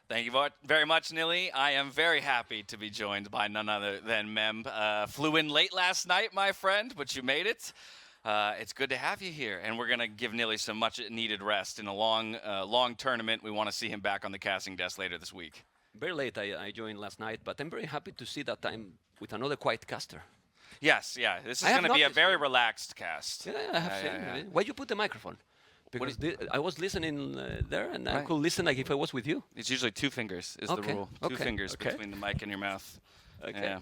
Thank you very much, Nili. I am very happy to be joined by none other than Mem. Flew in late last night, my friend, but you made it. It's good to have you here, and we're going to give Nili some much-needed rest in a long tournament. We want to see him back on the casting desk later this week. Very late I joined last night, but I'm very happy to see that I'm with another quiet caster. Yes, yeah. This is going to be a very relaxed cast. Yeah, I have seen. Why you put the microphone? Because I was listening there, and I could listen like if I was with you. It's usually 2 fingers is the rule. 2 fingers between the mic and your mouth. Okay. Yeah.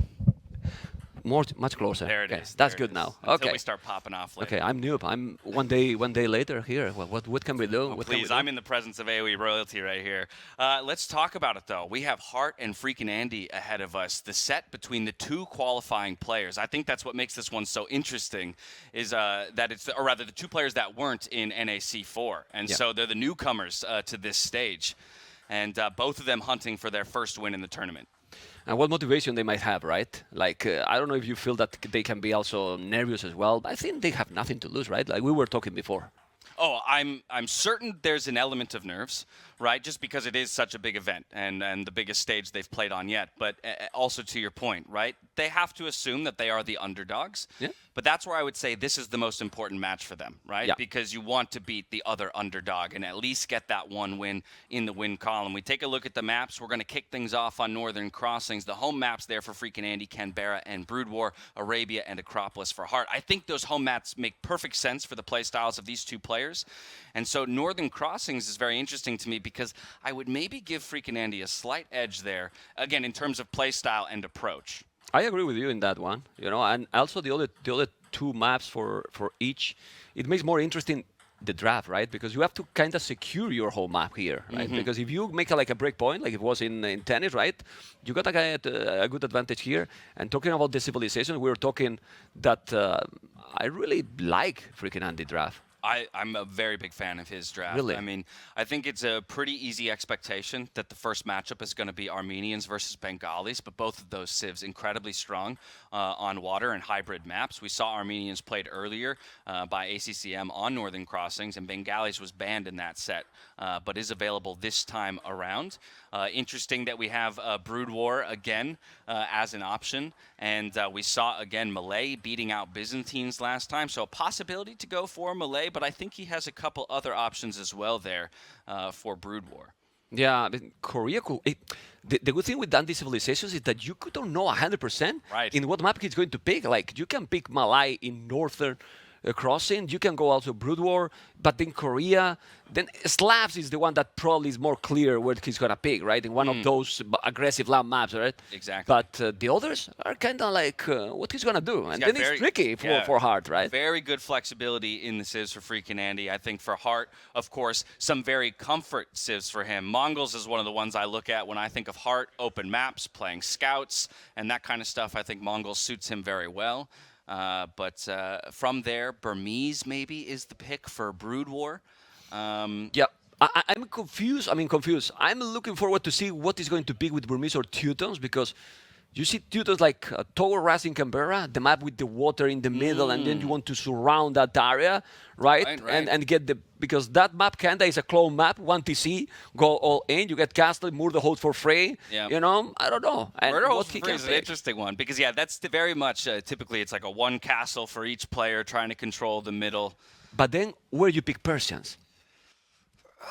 Much closer. There it is. That's there good is. now. Until we start popping off later. Okay, I'm new. I'm one day later here. What can we do? Please, I'm in the presence of AoE royalty right here. Let's talk about it, though. We have Hearttt and freaking Andy ahead of us. The set between the 2 qualifying players. I think that's what makes this one so interesting, is that it's, or rather, the 2 players that weren't in NAC5. And so they're the newcomers to this stage. And both of them hunting for their first win in the tournament. And what motivation they might have, right? Like, I don't know if you feel that they can be also nervous as well, but I think they have nothing to lose, right? Like we were talking before. Oh, I'm certain there's an element of nerves, right? Just because it is such a big event and the biggest stage they've played on yet. But also to your point, right? They have to assume that they are the underdogs. Yeah. But that's where I would say this is the most important match for them, right? Yeah. Because you want to beat the other underdog and at least get that one win in the win column. We take a look at the maps. We're going to kick things off on Northern Crossings. The home maps there for freaking Andy, Canberra, and Brood War, Arabia, and Acropolis for Hearttt. I think those home maps make perfect sense for the play styles of these 2 players. And so Northern Crossings is very interesting to me because I would maybe give freaking Andy a slight edge there, again, in terms of play style and approach. I agree with you in that one, and also the other 2 maps for each. It makes more interesting the draft, right? Because you have to kind of secure your whole map here, right? Because if you make like a break point, like it was in tennis, right? You got a good advantage here. And talking about the civilization, we were talking that I really like freaking Andy draft. I'm a very big fan of his draft. Really? I mean, I think it's a pretty easy expectation that the first matchup is going to be Armenians versus Bengalis, but both of those civs incredibly strong on water and hybrid maps. We saw Armenians played earlier by ACCM on Northern Crossings, and Bengalis was banned in that set, but is available this time around. Interesting that we have Brood War again as an option, and we saw again Malay beating out Byzantines last time, so a possibility to go for Malay, but I think he has a couple other options as well there for Brood War. Yeah, I mean, Korea could. The good thing with Dundee Civilizations is that you don't know 100% in what map he's going to pick. Like, you can pick Malay in Northern Crossing, you can go also Brood War, but in Korea, then Slavs is the one that probably is more clear where he's going to pick, right? In one of those aggressive land maps, right? Exactly. But the others are kind of like what he's going to do. And then it's tricky for Hearttt, right? Very good flexibility in the civs for freaking Andy. I think for Hearttt, of course, some very comfort civs for him. Mongols is one of the ones I look at when I think of Hearttt, open maps, playing scouts, and that kind of stuff. I think Mongols suits him very well. But from there, Burmese maybe is the pick for Brood War. Yeah, I'm confused. I'm looking forward to see what is going to be with Burmese or Teutons, because you see Teutons like Tower Ras in Canberra, the map with the water in the middle, and then you want to surround that area, right? And get because that map kinda is a clone map, 1TC, go all in, you get castle, Murder hold for free. Yeah. I don't know. Murder hold for free is an interesting one, because that's very much, typically it's like a 1 castle for each player trying to control the middle. But then where you pick Persians?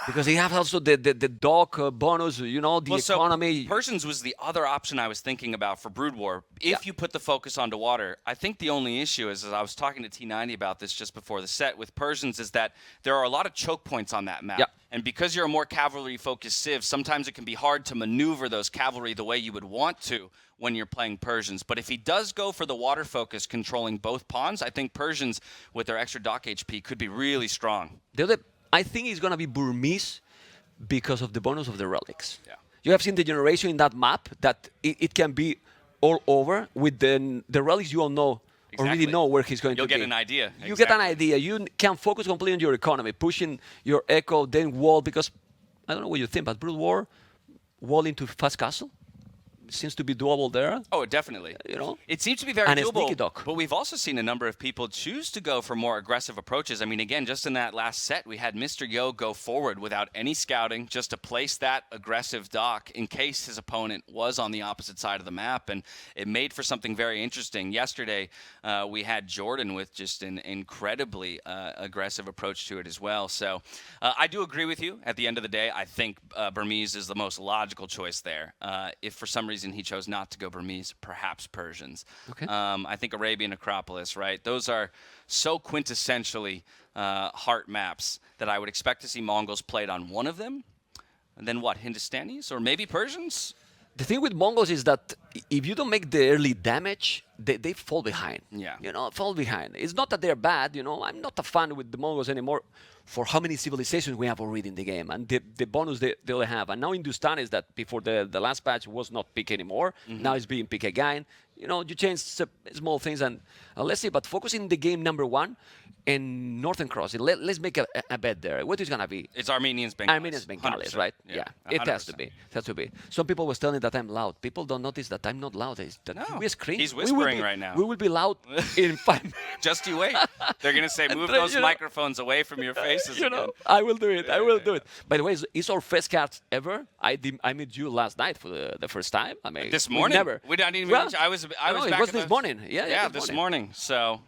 Because they have also the dog bonus, the economy. So Persians was the other option I was thinking about for Brood War. If you put the focus onto water, I think the only issue is, as I was talking to T90 about this just before the set, with Persians is that there are a lot of choke points on that map. Yeah. And because you're a more cavalry-focused civ, sometimes it can be hard to maneuver those cavalry the way you would want to when you're playing Persians. But if he does go for the water focus controlling both pawns, I think Persians, with their extra dock HP, could be really strong. I think it's going to be Burmese because of the bonus of the relics. Yeah. You have seen the generation in that map that it can be all over. With the relics, you all know or really know where he's going to be. You'll get an idea. You get an idea. You can focus completely on your economy, pushing your echo, then wall, because I don't know what you think, but Brood War, wall into fast castle? seems to be doable there. Oh, definitely. You know, It seems to be very and a doable, sneaky dock. but we've also seen a number of people choose to go for more aggressive approaches. I mean, again, just in that last set, we had Mr. Yo go forward without any scouting, just to place that aggressive dock in case his opponent was on the opposite side of the map, and it made for something very interesting. Yesterday, we had Jordan with just an incredibly aggressive approach to it as well. So I do agree with you. At the end of the day, I think Burmese is the most logical choice there. If for some reason he chose not to go Burmese, perhaps Persians. Okay. I think Arabian Acropolis, right? Those are so quintessentially Hearttt maps that I would expect to see Mongols played on one of them. And then what, Hindustanis or maybe Persians? The thing with Mongols is that if you don't make the early damage, they fall behind. Yeah. You know, fall behind. It's not that they're bad, you know. I'm not a fan with the Mongols anymore for how many civilizations we have already in the game and the bonus they have. And now Hindustan is that before the last patch was not picked anymore. Mm-hmm. Now it's being picked again. You know, you change small things and let's see. But focusing the game number one and Northern Cross, let's make a bet there. What is going to be? It's Armenians, Bengalis. Armenians, Bengalis, right? Yeah, it has to be. It has to be. Some people was telling that I'm loud. People don't notice that I'm not loud. It's that No, we scream. he's whispering right now. We will be loud in 5 minutes. Just you wait. They're going to say, move those microphones away from your faces You again. know, I will do it. I will do it. By the way, it's our first cast ever. I met you last night for the first time. I mean, This morning? Never. We didn't even. Well, I was no, back it was at this the- morning. Yeah, this morning. So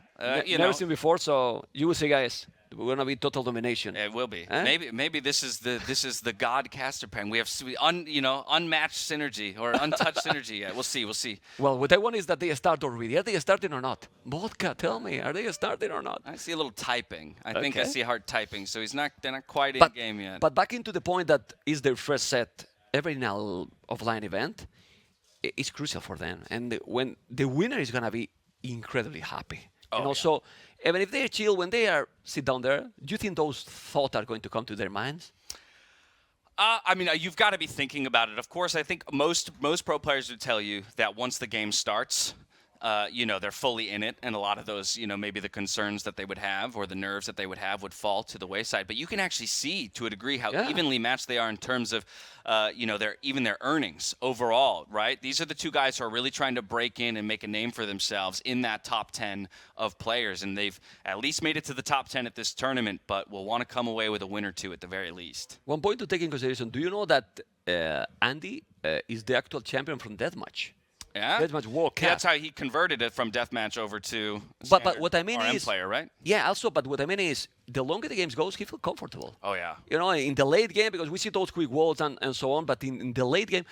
you never know, seen before. So you will see, guys, we're gonna be total domination. it will be. Eh? Maybe this is the God caster pen. We have unmatched synergy or untouched synergy. Yeah, we'll see. Well, what I want is that they start already. Are they starting or not? Vodka, tell me, are they starting or not? I see a little typing. I think I Okay. see Hearttt typing. So they're not quite in game yet. But back into the point that is their first set ever in an offline event, it's crucial for them. And when the winner is gonna be incredibly happy. Oh, You know, yeah. so even if they're chill, when they sit down there, do you think those thoughts are going to come to their minds? I mean, you've got to be thinking about it. Of course, I think most pro players would tell you that once the game starts, they're fully in it, and a lot of those, maybe the concerns that they would have or the nerves that they would have would fall to the wayside. But you can actually see, to a degree, how Yeah. evenly matched they are in terms of, their earnings overall, right? These are the two guys who are really trying to break in and make a name for themselves in that top 10 of players, and they've at least made it to the top 10 at this tournament, but will want to come away with a win or two at the very least. One point to take in consideration: do you know that Andy is the actual champion from Deathmatch? Yeah, Deathmatch World Cup. That's how he converted it from deathmatch over to. But standard what I mean RM is, player, right? Yeah, also, but what I mean is, the longer the games goes, he feels comfortable. Oh yeah. You know, in the late game, because we see those quick walls and so on, but in the late game,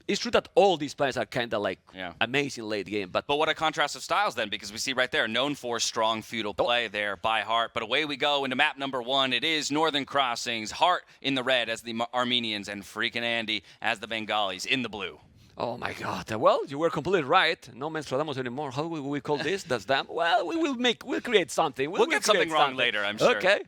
it's true that all these players are kind of like Yeah. amazing late game. But But what a contrast of styles then, because we see right there, known for strong feudal play there by Hearttt. But away we go into map number one. It is Northern Crossings. Hearttt in the red as the Armenians and freaking Andy as the Bengalis in the blue. oh my God! Well, you were completely right. No Menstradamus anymore. How will we call this? That's them. Well, we'll create something. We'll get something wrong later, I'm sure. Okay.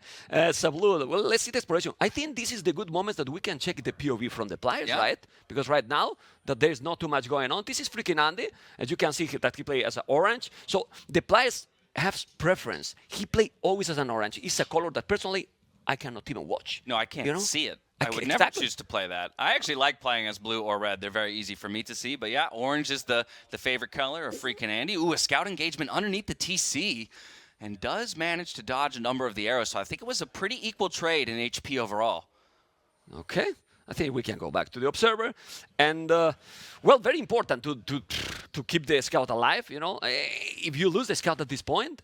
Sablu. Well, let's see the exploration. I think this is the good moments that we can check the POV from the players, Yeah. right? Because right now that there's not too much going on. This is freaking Andy, as you can see that he play as an orange. So the players have preference. He play always as an orange. It's a color that personally I cannot even watch. No, I can't You know? see it. I would never Exactly. choose to play that. I actually like playing as blue or red. They're very easy for me to see. But yeah, orange is the favorite color of freaking Andy. Ooh, a scout engagement underneath the TC. And does manage to dodge a number of the arrows. So I think it was a pretty equal trade in HP overall. Okay. I think we can go back to the observer. And, well, very important to keep the scout alive, you know. If you lose the scout at this point,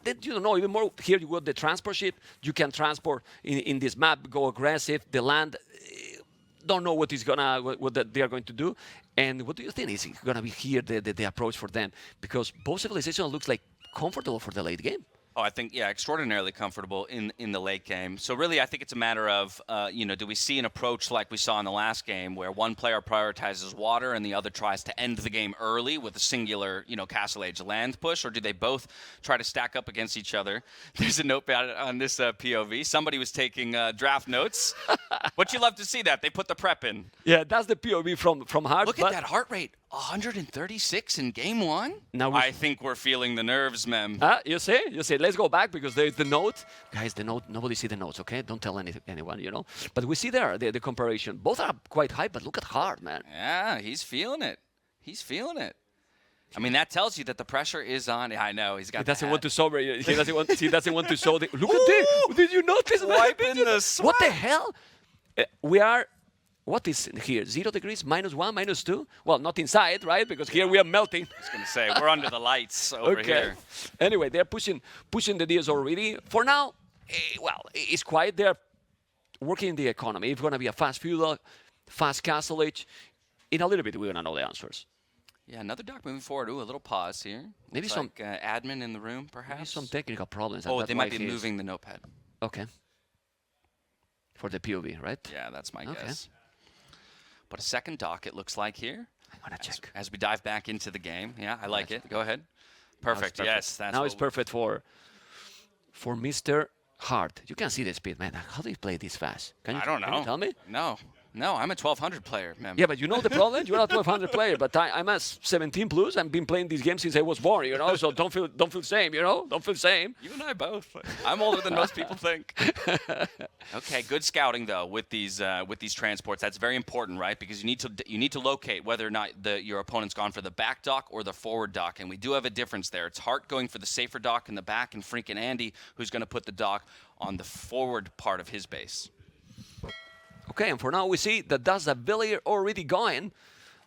then you don't know, even more, here you got the transport ship. You can transport in this map, go aggressive, the land. Don't know what they are going to do. And what do you think is going to be here the approach for them? Because both civilizations looks like comfortable for the late game. Oh, I think, yeah, extraordinarily comfortable in the late game. So really, I think it's a matter of, do we see an approach like we saw in the last game where one player prioritizes water and the other tries to end the game early with a singular, Castle Age land push, or do they both try to stack up against each other? There's a note about it on this POV. Somebody was taking draft notes. But you love to see that. They put the prep in. Yeah, that's the POV from Hearttt. Look at that heart rate. 136 in game one. Now I think we're feeling the nerves, Mem. You see? Let's go back because there's the note. Guys, the note, nobody see the notes, okay? Don't tell anyone, you know? But we see there the comparison. Both are quite high, but look at Hearttt, man. Yeah, he's feeling it. He's feeling it. I mean, that tells you that the pressure is on. I know he's got. He doesn't want to sober. He doesn't want. He doesn't want to show. Look at this. Did you notice? Wiping the sweat. What the hell? We are. What is here? 0 degrees, -1, -2. Well, not inside, right? Because here we are melting. I was gonna say we're under the lights over here. Anyway, they're pushing the deals already. For now, well, it's quiet. They're working in the economy. It's gonna be a fast feudal, fast castle age. In a little bit, we're gonna know the answers. Yeah, another dock moving forward. Ooh, a little pause here. Maybe Looks some like, admin in the room, perhaps. Maybe some technical problems. Oh, they might be moving the notepad. Okay. For the POV, right? Yeah, that's my guess. But a second dock, it looks like here. I'm gonna check as we dive back into the game. Yeah, I like it. Go ahead. Perfect. Yes, that's now it's perfect for Mr. Hearttt. You can see the speed, man. How do you play this fast? I don't know. Can you tell me? No, I'm a 1200 player, man. Yeah, but you know the problem. You're not a 1200 player, but I'm a 17 plus. I've been playing this game since I was born, you know. So don't feel same, you know. Don't feel same. You and I both. I'm older than most people think. Okay, good scouting though with these transports. That's very important, right? Because you need to locate whether or not your opponent's gone for the back dock or the forward dock, and we do have a difference there. It's Hearttt going for the safer dock in the back, and freaking Andy who's going to put the dock on the forward part of his base. Okay, and for now we see that that's a Villier already going.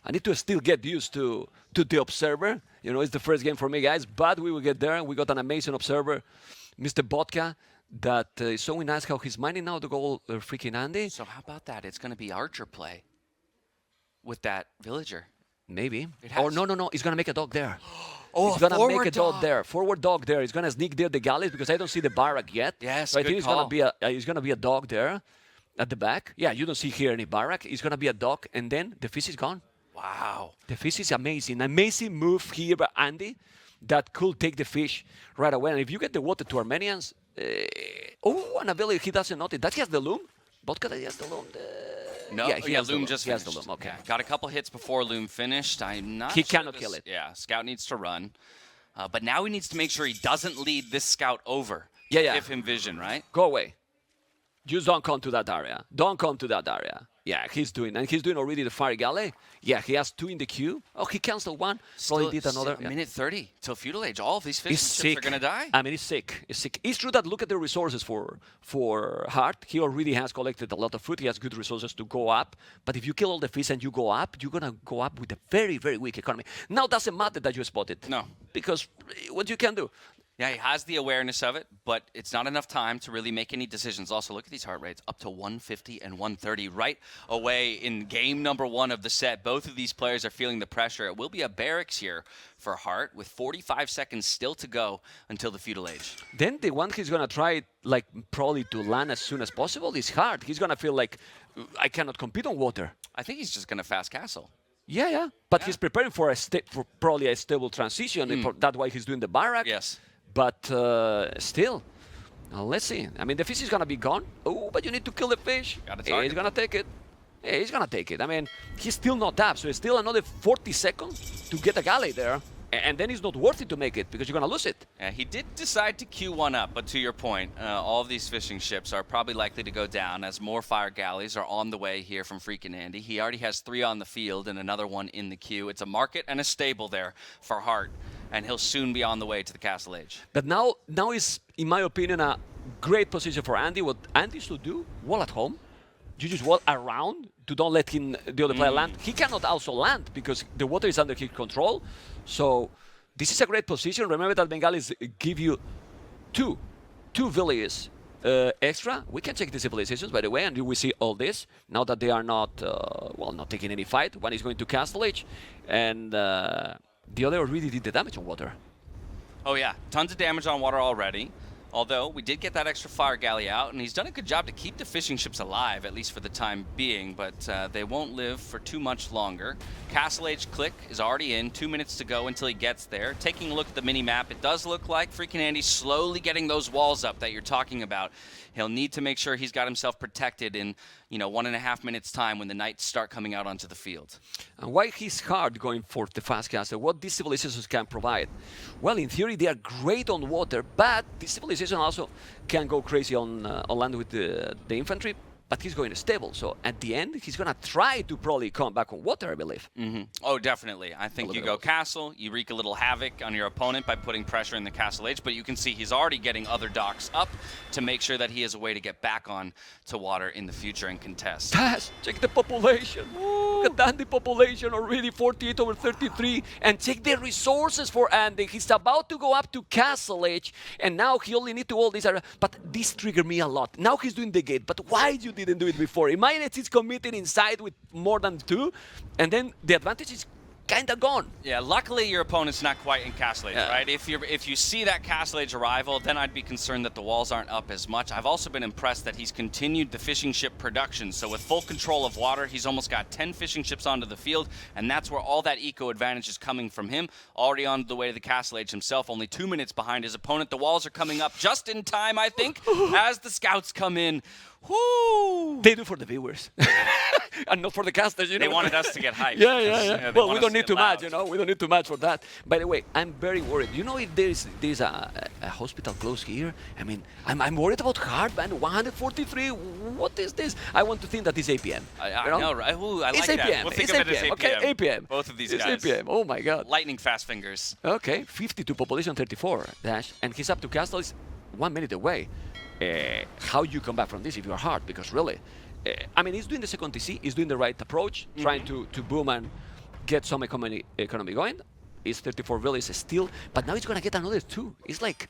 I need to still get used to the observer. You know, it's the first game for me, guys, but we will get there. We got an amazing observer, Mr. Vodka, that is so nice how he's mining now the goal, freaking Andy. So how about that? It's going to be Archer play with that villager. Maybe. Or no, he's going to make a dog there. Oh, he's going to make a dog there. Forward dog there. He's going to sneak there the galleys because I don't see the barrack yet. Yes, so I good think call. He's going to be a dog there. At the back, yeah, you don't see here any barrack. It's gonna be a dock, and then the fish is gone. Wow, the fish is amazing move here by Andy, that could take the fish right away. And if you get the water to Armenians, and Aveli, he doesn't notice that he has the loom. Vodka, that he has the loom. No, yeah, Loom just finished. He has the loom. Okay, yeah, got a couple hits before Loom finished. I'm not. He sure cannot kill it. Yeah, Scout needs to run, but now he needs to make sure he doesn't lead this Scout over. Yeah. Give him vision, right? Go away. Just don't come to that area. Don't come to that area. Yeah, he's doing already the fire galley. Yeah, he has 2 in the queue. Oh, he canceled one. Probably did another. Minute 30 till feudal age. All of these fishing ships are gonna die. I mean, he's sick. It's true that look at the resources for Hearttt. He already has collected a lot of food. He has good resources to go up. But if you kill all the fish and you go up, you're gonna go up with a very, very weak economy. Now, doesn't matter that you spotted. No, because what you can do. Yeah, he has the awareness of it, but it's not enough time to really make any decisions. Also, look at these heart rates, up to 150 and 130 right away in game number 1 of the set. Both of these players are feeling the pressure. It will be a barracks here for Hearttt with 45 seconds still to go until the feudal age. Then the one he's going to try, like, probably to land as soon as possible is Hearttt. He's going to feel like, I cannot compete on water. I think he's just going to fast castle. Yeah. But he's preparing for probably a stable transition. That's why he's doing the barrack. Yes. But still, let's see. I mean, the fish is going to be gone. Oh, but you need to kill the fish. He's going to take it. Yeah, he's going to take it. I mean, he's still not up, so it's still another 40 seconds to get a galley there. And then it's not worth it to make it because you're going to lose it. Yeah, he did decide to queue one up, but to your point, all of these fishing ships are probably likely to go down as more fire galleys are on the way here from freaking Andy. He already has 3 on the field and another one in the queue. It's a market and a stable there for Hearttt, and he'll soon be on the way to the Castle Age. But now is, in my opinion, a great position for Andy. What Andy should do, wall at home. You just wall around to don't let the other player land. He cannot also land because the water is under his control. So this is a great position. Remember that Bengalis give you two villages extra. We can check the civilizations, by the way, and you will see all this. Now that they are not taking any fight. One is going to Castle Age, and the other already did the damage on water. Oh, yeah. Tons of damage on water already. Although, we did get that extra fire galley out, and he's done a good job to keep the fishing ships alive, at least for the time being, but they won't live for too much longer. Castle Age click is already in, 2 minutes to go until he gets there. Taking a look at the mini-map, it does look like freaking Andy's slowly getting those walls up that you're talking about. He'll need to make sure he's got himself protected in, 1.5 minutes time when the knights start coming out onto the field. And why is Hearttt going for the fast castle? What these civilizations can provide? Well, in theory, they are great on water, but this civilization also can go crazy on land with the infantry. But he's going stable, so at the end, he's going to try to probably come back on water, I believe. Oh, definitely. I think you go castle, you wreak a little havoc on your opponent by putting pressure in the castle age, but you can see he's already getting other docks up to make sure that he has a way to get back on to water in the future and contest. Taz, check the population. Look at that, the population already 48 over 33, and check the resources for Andy. He's about to go up to castle age, and now he only need to hold this area. But this triggered me a lot. Now he's doing the gate, but why you didn't do it before? Imagine he's committed inside with more than 2, and then the advantage is kind of gone. Yeah, luckily your opponent's not quite in castle age, right? If you see that castle age arrival, then I'd be concerned that the walls aren't up as much. I've also been impressed that he's continued the fishing ship production. So with full control of water, he's almost got 10 fishing ships onto the field, and that's where all that eco advantage is coming from him. Already on the way to the castle age himself, only 2 minutes behind his opponent. The walls are coming up just in time, I think, as the scouts come in. Whoo! They do for the viewers. And not for the casters, They wanted us to get hyped. Yeah. Well, we don't need to match, We don't need to match for that. By the way, I'm very worried. If there's a hospital close here, I mean, I'm worried about Hearttt, man. 143. What is this? I want to think that it's APM. I know, right? Ooh, I it's like APM. that. We'll think of it as APM. Okay, APM. Both of these it's guys. APM. Oh my God. Lightning fast fingers. Okay, 52 population, 34 dash, and he's up to castle is 1 minute away. How you come back from this if you're Hearttt? Because really, I mean, he's doing the second TC, he's doing the right approach, trying to boom and get some economy going. He's 34 villas still, but now he's going to get another 2. It's like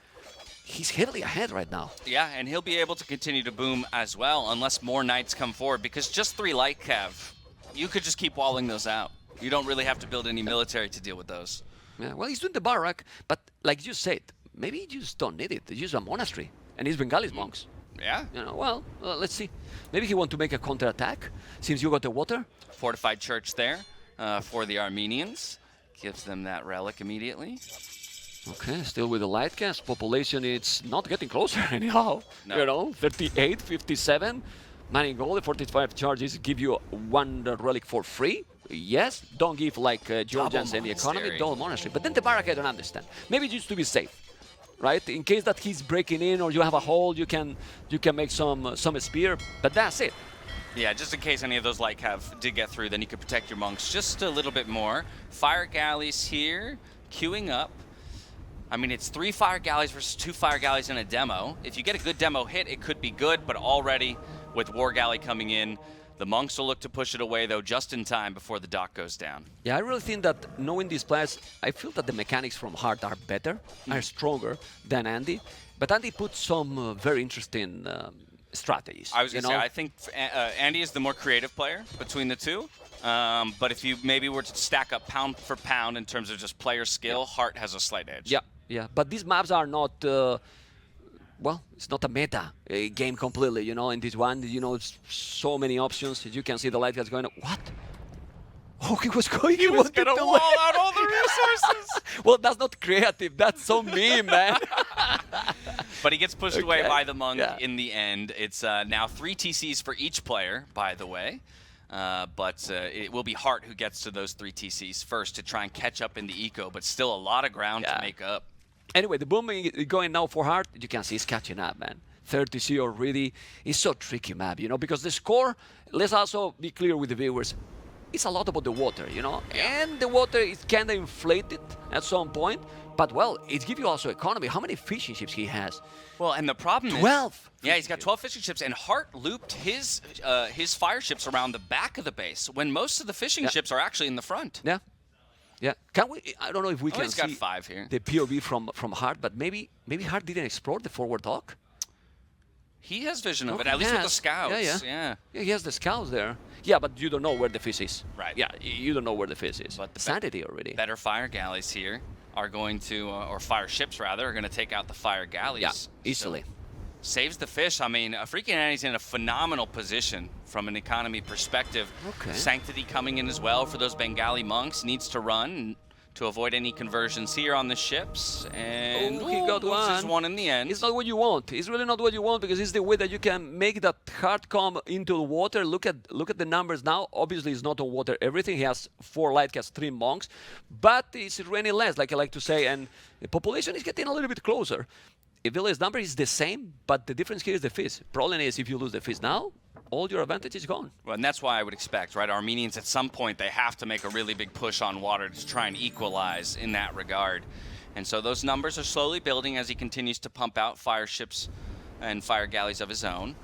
he's heavily ahead right now. Yeah, and he'll be able to continue to boom as well unless more knights come forward, because just 3 light cav, you could just keep walling those out. You don't really have to build any military to deal with those. Yeah, well, he's doing the barrack, but like you said, maybe you just don't need it. Use a monastery. And he's Bengalis monks. Yeah. Well, let's see. Maybe he want to make a counterattack since you got the water. Fortified church there for the Armenians. Gives them that relic immediately. Okay, still with the light cast. Population, it's not getting closer anyhow. No. 38, 57. Manning goal, the 45 charges give you 1 relic for free. Yes, don't give like Georgians any economy, double monastery. But then the barrack, I don't understand. Maybe just to be safe. Right, in case that he's breaking in or you have a hole, you can make some spear, but that's it. Yeah, just in case any of those light cav did get through, then you could protect your monks just a little bit more. Fire galleys here, queuing up. I mean, it's 3 fire galleys versus 2 fire galleys in a demo. If you get a good demo hit, it could be good, but already with war galley coming in, the monks will look to push it away, though, just in time before the dock goes down. Yeah, I really think that knowing these players, I feel that the mechanics from Hearttt are better, are stronger than Andy. But Andy put some very interesting strategies. I was going to say, I think Andy is the more creative player between the two. But if you maybe were to stack up pound for pound in terms of just player skill, Hearttt has a slight edge. Yeah. But these maps are not... well, it's not a meta game completely, in this one, it's so many options. You can see the light guys going, what? Oh, he was going He was going to wall out all the resources. Well, that's not creative. That's so mean, man. But he gets pushed away by the monk in the end. It's now 3 TCs for each player, by the way. But it will be Hearttt who gets to those 3 TCs first to try and catch up in the eco, but still a lot of ground to make up. Anyway, the booming is going now for Hearttt. You can see he's catching up, man. 30C already. It's so tricky map, because the score, let's also be clear with the viewers, it's a lot about the water, and the water is kind of inflated at some point, but well, it gives you also economy. How many fishing ships he has? Well, and the problem is... 12! Yeah, he's got 12 fishing ships, and Hearttt looped his fire ships around the back of the base, when most of the fishing ships are actually in the front. Yeah, can we? I don't know if we can he's see got 5 here. The POV from Hearttt, but maybe Hearttt didn't explore the forward dock. He has vision of it, at least with the scouts. Yeah, he has the scouts there. Yeah, but you don't know where the fish is. Right. Yeah, you don't know where the fish is. But the sanity already. Better fire galleys here are going to, or fire ships rather, are going to take out the fire galleys. Yeah, easily. So, saves the fish. I mean, freaking Andy's in a phenomenal position from an economy perspective. Okay. Sanctity coming in as well for those Bengali monks. Needs to run. to avoid any conversions here on the ships. And he got loses one. one in the end. It's not what you want. It's really not what you want because it's the way that you can make that Hearttt come into the water. Look at the numbers now. Obviously, it's not on water everything. He has 4 light casts, 3 monks, but it's raining less, like I like to say, and the population is getting a little bit closer. Villa's number is the same, but the difference here is the fish. Problem is, if you lose the fish now, all your advantage is gone. Well, and that's why I would expect, right? Armenians at some point, they have to make a really big push on water to try and equalize in that regard. And so those numbers are slowly building as he continues to pump out fire ships and fire galleys of his own.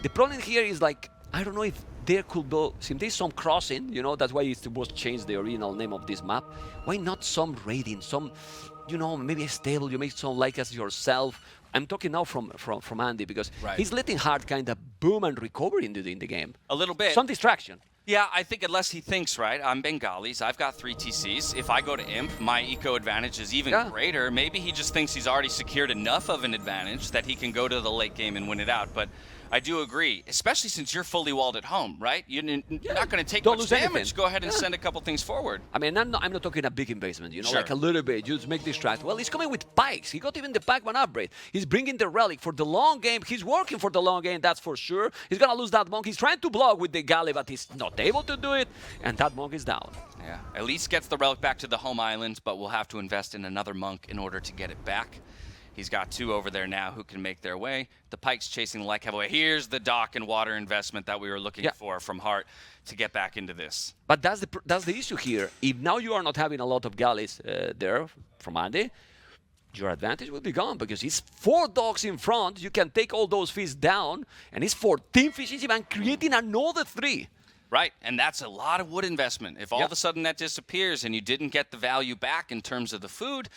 The problem here is like, I don't know if there could be, since there's some crossing, you know, that's why it was changed the original name of this map. Why not some raiding, some, you know, maybe a stable, you make some like as yourself. I'm talking now from Andy because he's letting Hearttt kind of boom and recover in the game. A little bit. Some distraction. Yeah, I think unless he thinks, right, I'm Bengalis, I've got 3 TCs. If I go to Imp, my eco advantage is even greater. Maybe he just thinks he's already secured enough of an advantage that he can go to the late game and win it out. But I do agree, especially since you're fully walled at home, right? You're not going to take much damage. Anything. Go ahead and send a couple things forward. I mean, I'm not talking a big investment, you know, like a little bit, just make distract. Well, he's coming with pikes. He got even the Pac-Man upgrade. He's bringing the relic for the long game. He's working for the long game, that's for sure. He's going to lose that monk. He's trying to block with the galley, but he's not able to do it, and that monk is down. Yeah, at least gets the relic back to the home island, but we'll have to invest in another monk in order to get it back. He's got 2 over there now who can make their way. The Pike's chasing the light away. Here's the dock and water investment that we were looking for from Hearttt to get back into this. But that's the issue here. If now you are not having a lot of galleys there from Andy, your advantage will be gone because it's 4 docks in front. You can take all those fish down, and it's 14 fishes even creating another 3. Right, and that's a lot of wood investment. If all of a sudden that disappears and you didn't get the value back in terms of the food,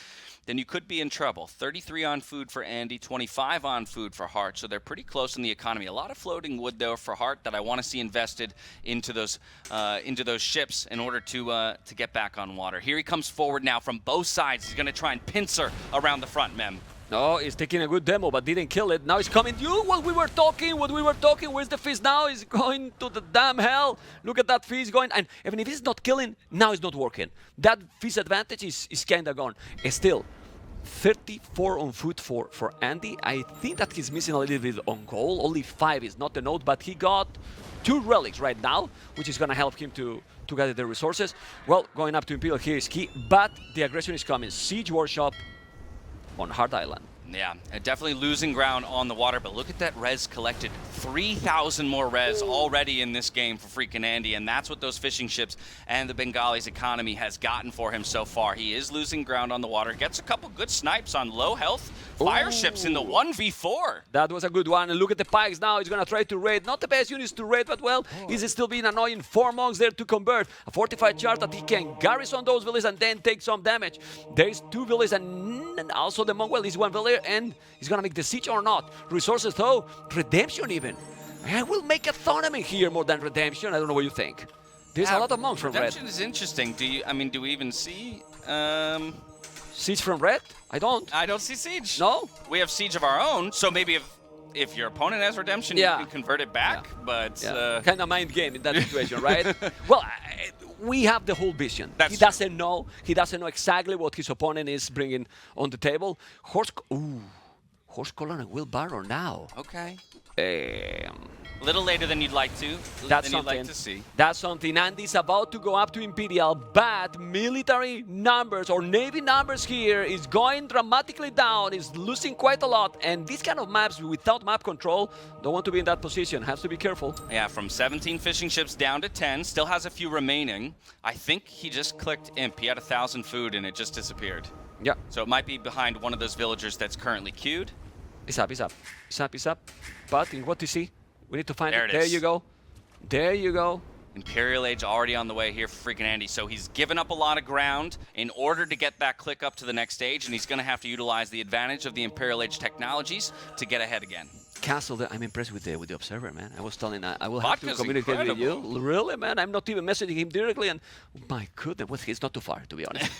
then you could be in trouble. 33 on food for Andy, 25 on food for Hearttt, so they're pretty close in the economy. A lot of floating wood, though, for Hearttt that I want to see invested into those ships in order to get back on water. Here he comes forward now from both sides. He's going to try and pincer around the front, Mem. No, he's taking a good demo, but didn't kill it. Now he's coming. What we were talking. Where's the fish now? He's going to the damn hell. Look at that fish going. And even if he's not killing, now it's not working. That fish advantage is kind of gone. Still, 34 on foot for Andy. I think that he's missing a little bit on goal. Only 5 is not the note, but he got 2 relics right now, which is going to help him to gather the resources. Well, going up to Imperial here is key, but the aggression is coming. Siege Workshop on Hearttt Island. Yeah, definitely losing ground on the water, but look at that res collected. 3,000 more res already in this game for freaking Andy, and that's what those fishing ships and the Bengalis economy has gotten for him so far. He is losing ground on the water, gets a couple good snipes on low health fire ships in the 1v4. That was a good one, and look at the pikes now. He's going to try to raid. Not the best units to raid, but well, he's still being annoying. 4 monks there to convert. A fortified chart that he can garrison those villages and then take some damage. There's 2 villages and also the monk. Well, he's 1 village, and he's going to make the siege or not. Resources, though. Redemption, even. I will make a tournament here more than redemption. I don't know what you think. There's a lot of monks from red. Redemption is interesting. Do we even see siege from red? I don't see siege. No? We have siege of our own, so maybe if your opponent has redemption, you can convert it back. But kind of mind game in that situation, right? Well, we have the whole vision. He doesn't know exactly what his opponent is bringing on the table. Horse collar and wheelbarrow now. Okay. A little later than you'd like to. That's something. That's something. Andy's about to go up to Imperial, but military numbers or Navy numbers here is going dramatically down. Is losing quite a lot. And these kind of maps without map control don't want to be in that position. Has to be careful. Yeah, from 17 fishing ships down to 10. Still has a few remaining. I think he just clicked Imp. He had 1,000 food and it just disappeared. Yeah. So it might be behind one of those villagers that's currently queued. It's up. But in what you see? We need to find it. There you go. There you go. Imperial Age already on the way here for freaking Andy. So he's given up a lot of ground in order to get that click up to the next stage, and he's going to have to utilize the advantage of the Imperial Age technologies to get ahead again. Castle, I'm impressed with the observer, man. I was telling I will have to communicate with you. Really, man? I'm not even messaging him directly, and oh my goodness, he's not too far, to be honest.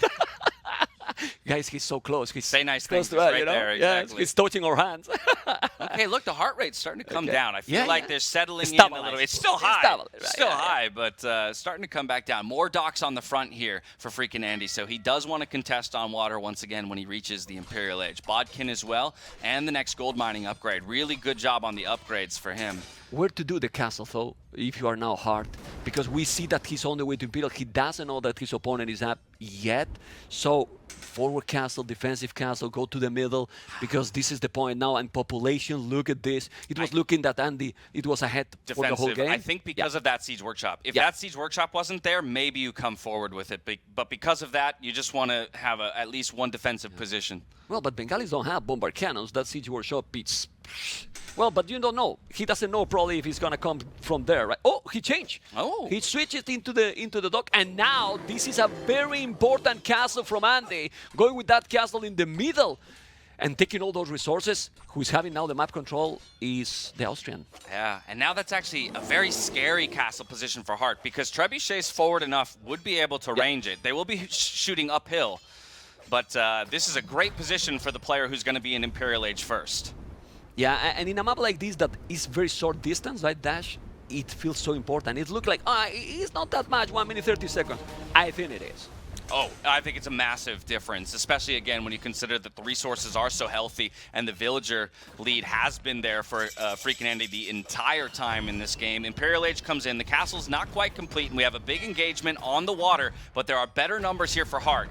Guys, he's so close. He's Say nice close things, to he's us, right you know? there, Yeah, exactly. he's touching our hands. Okay, look, the heart rate's starting to come down. I feel like they're settling in a little. It's still high. Still high, but starting to come back down. More docks on the front here for freaking Andy. So he does want to contest on water once again when he reaches the Imperial Age. Bodkin as well, and the next gold mining upgrade. Really good job on the upgrades for him. Where to do the castle, though, if you are now Hearttt? Because we see that he's on the way to Imperial. He doesn't know that his opponent is up yet. So forward castle, defensive castle, go to the middle, because this is the point now. And population, look at this. It was looking that Andy, it was ahead for the whole game. I think because of that Siege Workshop. If that Siege Workshop wasn't there, maybe you come forward with it. But because of that, you just want to have at least one defensive position. Well, but Bengalis don't have bombard cannons. That Siege Workshop, it's... Well, but you don't know. He doesn't know probably if he's gonna come from there, right? Oh, he changed. Oh. He switched into the dock, and now this is a very important castle from Andy. Going with that castle in the middle and taking all those resources. Who's having now the map control is the Austrian. Yeah, and now that's actually a very scary castle position for Hearttt, because Trebuchet's forward enough would be able to range it. They will be shooting uphill, but this is a great position for the player who's going to be in Imperial Age first. Yeah, and in a map like this that is very short distance, right, Dash, it feels so important. It looked like, it's not that much, 1 minute 30 seconds. I think it is. Oh, I think it's a massive difference, especially, again, when you consider that the resources are so healthy and the villager lead has been there for freaking Andy the entire time in this game. Imperial Age comes in. The castle's not quite complete, and we have a big engagement on the water, but there are better numbers here for Hearttt.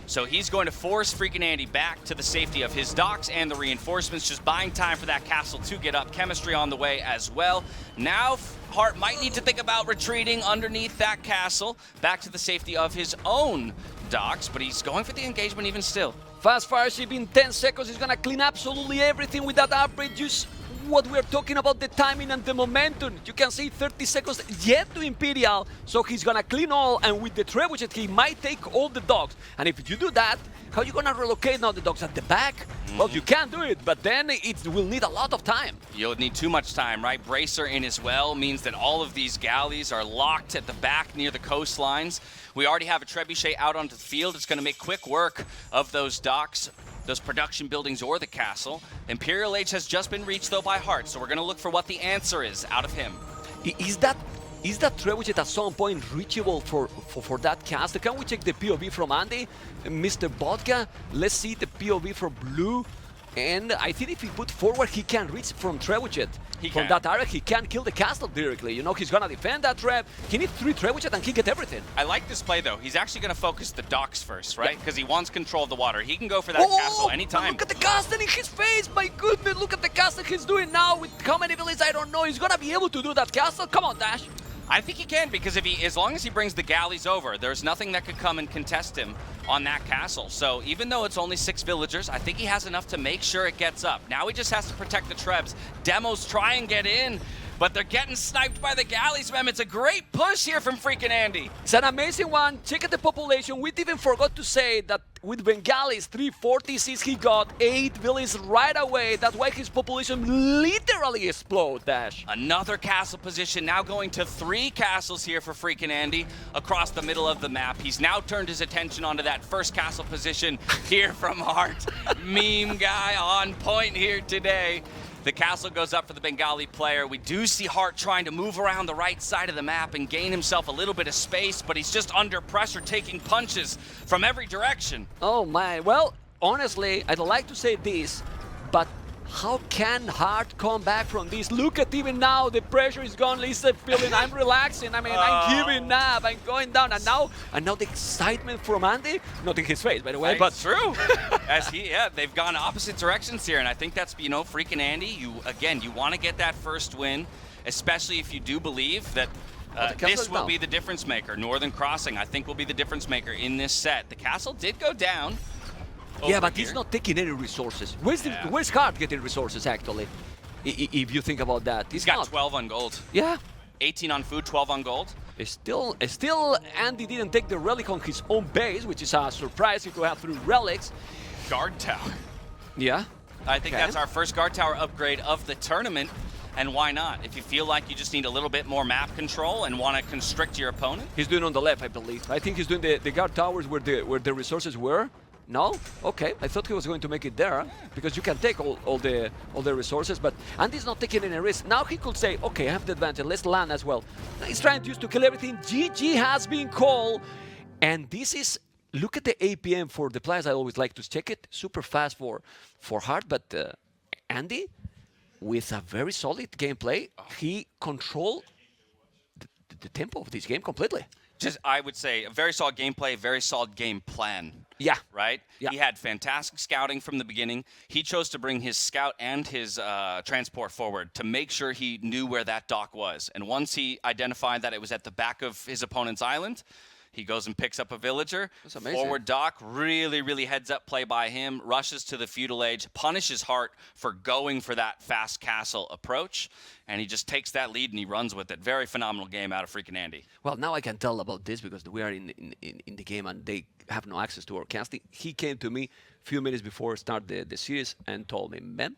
So he's going to force freaking Andy back to the safety of his docks and the reinforcements, just buying time for that castle to get up. Chemistry on the way as well. Now Hearttt might need to think about retreating underneath that castle back to the safety of his own docks, but he's going for the engagement even still. Fast fire ship in 10 seconds is gonna clean absolutely everything with that upgrade. Just what we're talking about, the timing and the momentum. You can see 30 seconds yet to Imperial, so he's gonna clean all, and with the trebuchet he might take all the docks. And if you do that, how are you gonna relocate now the docks at the back? Well, you can do it, but then it will need a lot of time. You'll need too much time, right? Bracer in as well means that all of these galleys are locked at the back near the coastlines. We already have a trebuchet out onto the field. It's gonna make quick work of those docks, those production buildings, or the castle. Imperial Age has just been reached, though, by Hearttt, so we're going to look for what the answer is out of him. Is that trebuchet at some point reachable for that castle? Can we check the POV from Andy? Mr. Vodka, let's see the POV for Blue. And I think if he put forward, he can reach from trebuchet. From that area, he can kill the castle directly. You know, he's gonna defend that trap. He needs 3 trebuchet and he get everything. I like this play, though. He's actually gonna focus the docks first, right? Because he wants control of the water. He can go for that castle anytime. Look at the castle in his face! My goodness, look at the castle he's doing now with how many villages, I don't know. He's gonna be able to do that castle. Come on, Dash. I think he can, because as long as he brings the galleys over, there's nothing that could come and contest him on that castle. So even though it's only 6 villagers, I think he has enough to make sure it gets up. Now he just has to protect the Trebs. Demos try and get in, but they're getting sniped by the galleys, man. It's a great push here from freaking Andy. It's an amazing one. Check out the population. We even forgot to say that with Bengalis, 346, he got 8 villages right away. That's why his population literally exploded, Dash. Another castle position, now going to 3 castles here for freaking Andy across the middle of the map. He's now turned his attention onto that first castle position here from Hearttt. Meme guy on point here today. The castle goes up for the Bengali player. We do see Hearttt trying to move around the right side of the map and gain himself a little bit of space, but he's just under pressure, taking punches from every direction. Oh my, well, honestly, I'd like to say this, but how can Hearttt come back from this? Look at even now, the pressure is gone. Lisa feeling I'm relaxing. I mean, I'm giving up. I'm going down, and now the excitement from Andy, not in his face, by the way, but true. They've gone opposite directions here, and I think that's freaking Andy. You want to get that first win, especially if you do believe that this will be the difference maker. Northern Crossing, I think, will be the difference maker in this set. The castle did go down. Yeah, but he's not taking any resources. Where's Hearttt getting resources, actually? If you think about that. He's got 12 on gold. Yeah. 18 on food, 12 on gold. Still, Andy didn't take the relic on his own base, which is a surprise if you have 3 relics. Guard tower. Yeah. I think that's our first guard tower upgrade of the tournament. And why not? If you feel like you just need a little bit more map control and want to constrict your opponent. He's doing on the left, I believe. I think he's doing the guard towers where the resources were. No? Okay. I thought he was going to make it there because you can take all the resources, but Andy's not taking any risk. Now he could say, okay, I have the advantage. Let's land as well. He's trying to use to kill everything. GG has been called. And this is, look at the APM for the players. I always like to check it. Super fast for Hearttt, but Andy, with a very solid gameplay, he controlled the tempo of this game completely. Just, I would say, a very solid gameplay, very solid game plan. Yeah. Right? Yeah. He had fantastic scouting from the beginning. He chose to bring his scout and his transport forward to make sure he knew where that dock was. And once he identified that it was at the back of his opponent's island, he goes and picks up a villager. That's amazing. Forward dock, really, really heads up play by him, rushes to the feudal age, punishes Hearttt for going for that fast castle approach, and he just takes that lead and he runs with it. Very phenomenal game out of freaking Andy. Well, now I can tell about this because we are in the game and they have no access to our casting. He came to me a few minutes before start the series and told me, "Man,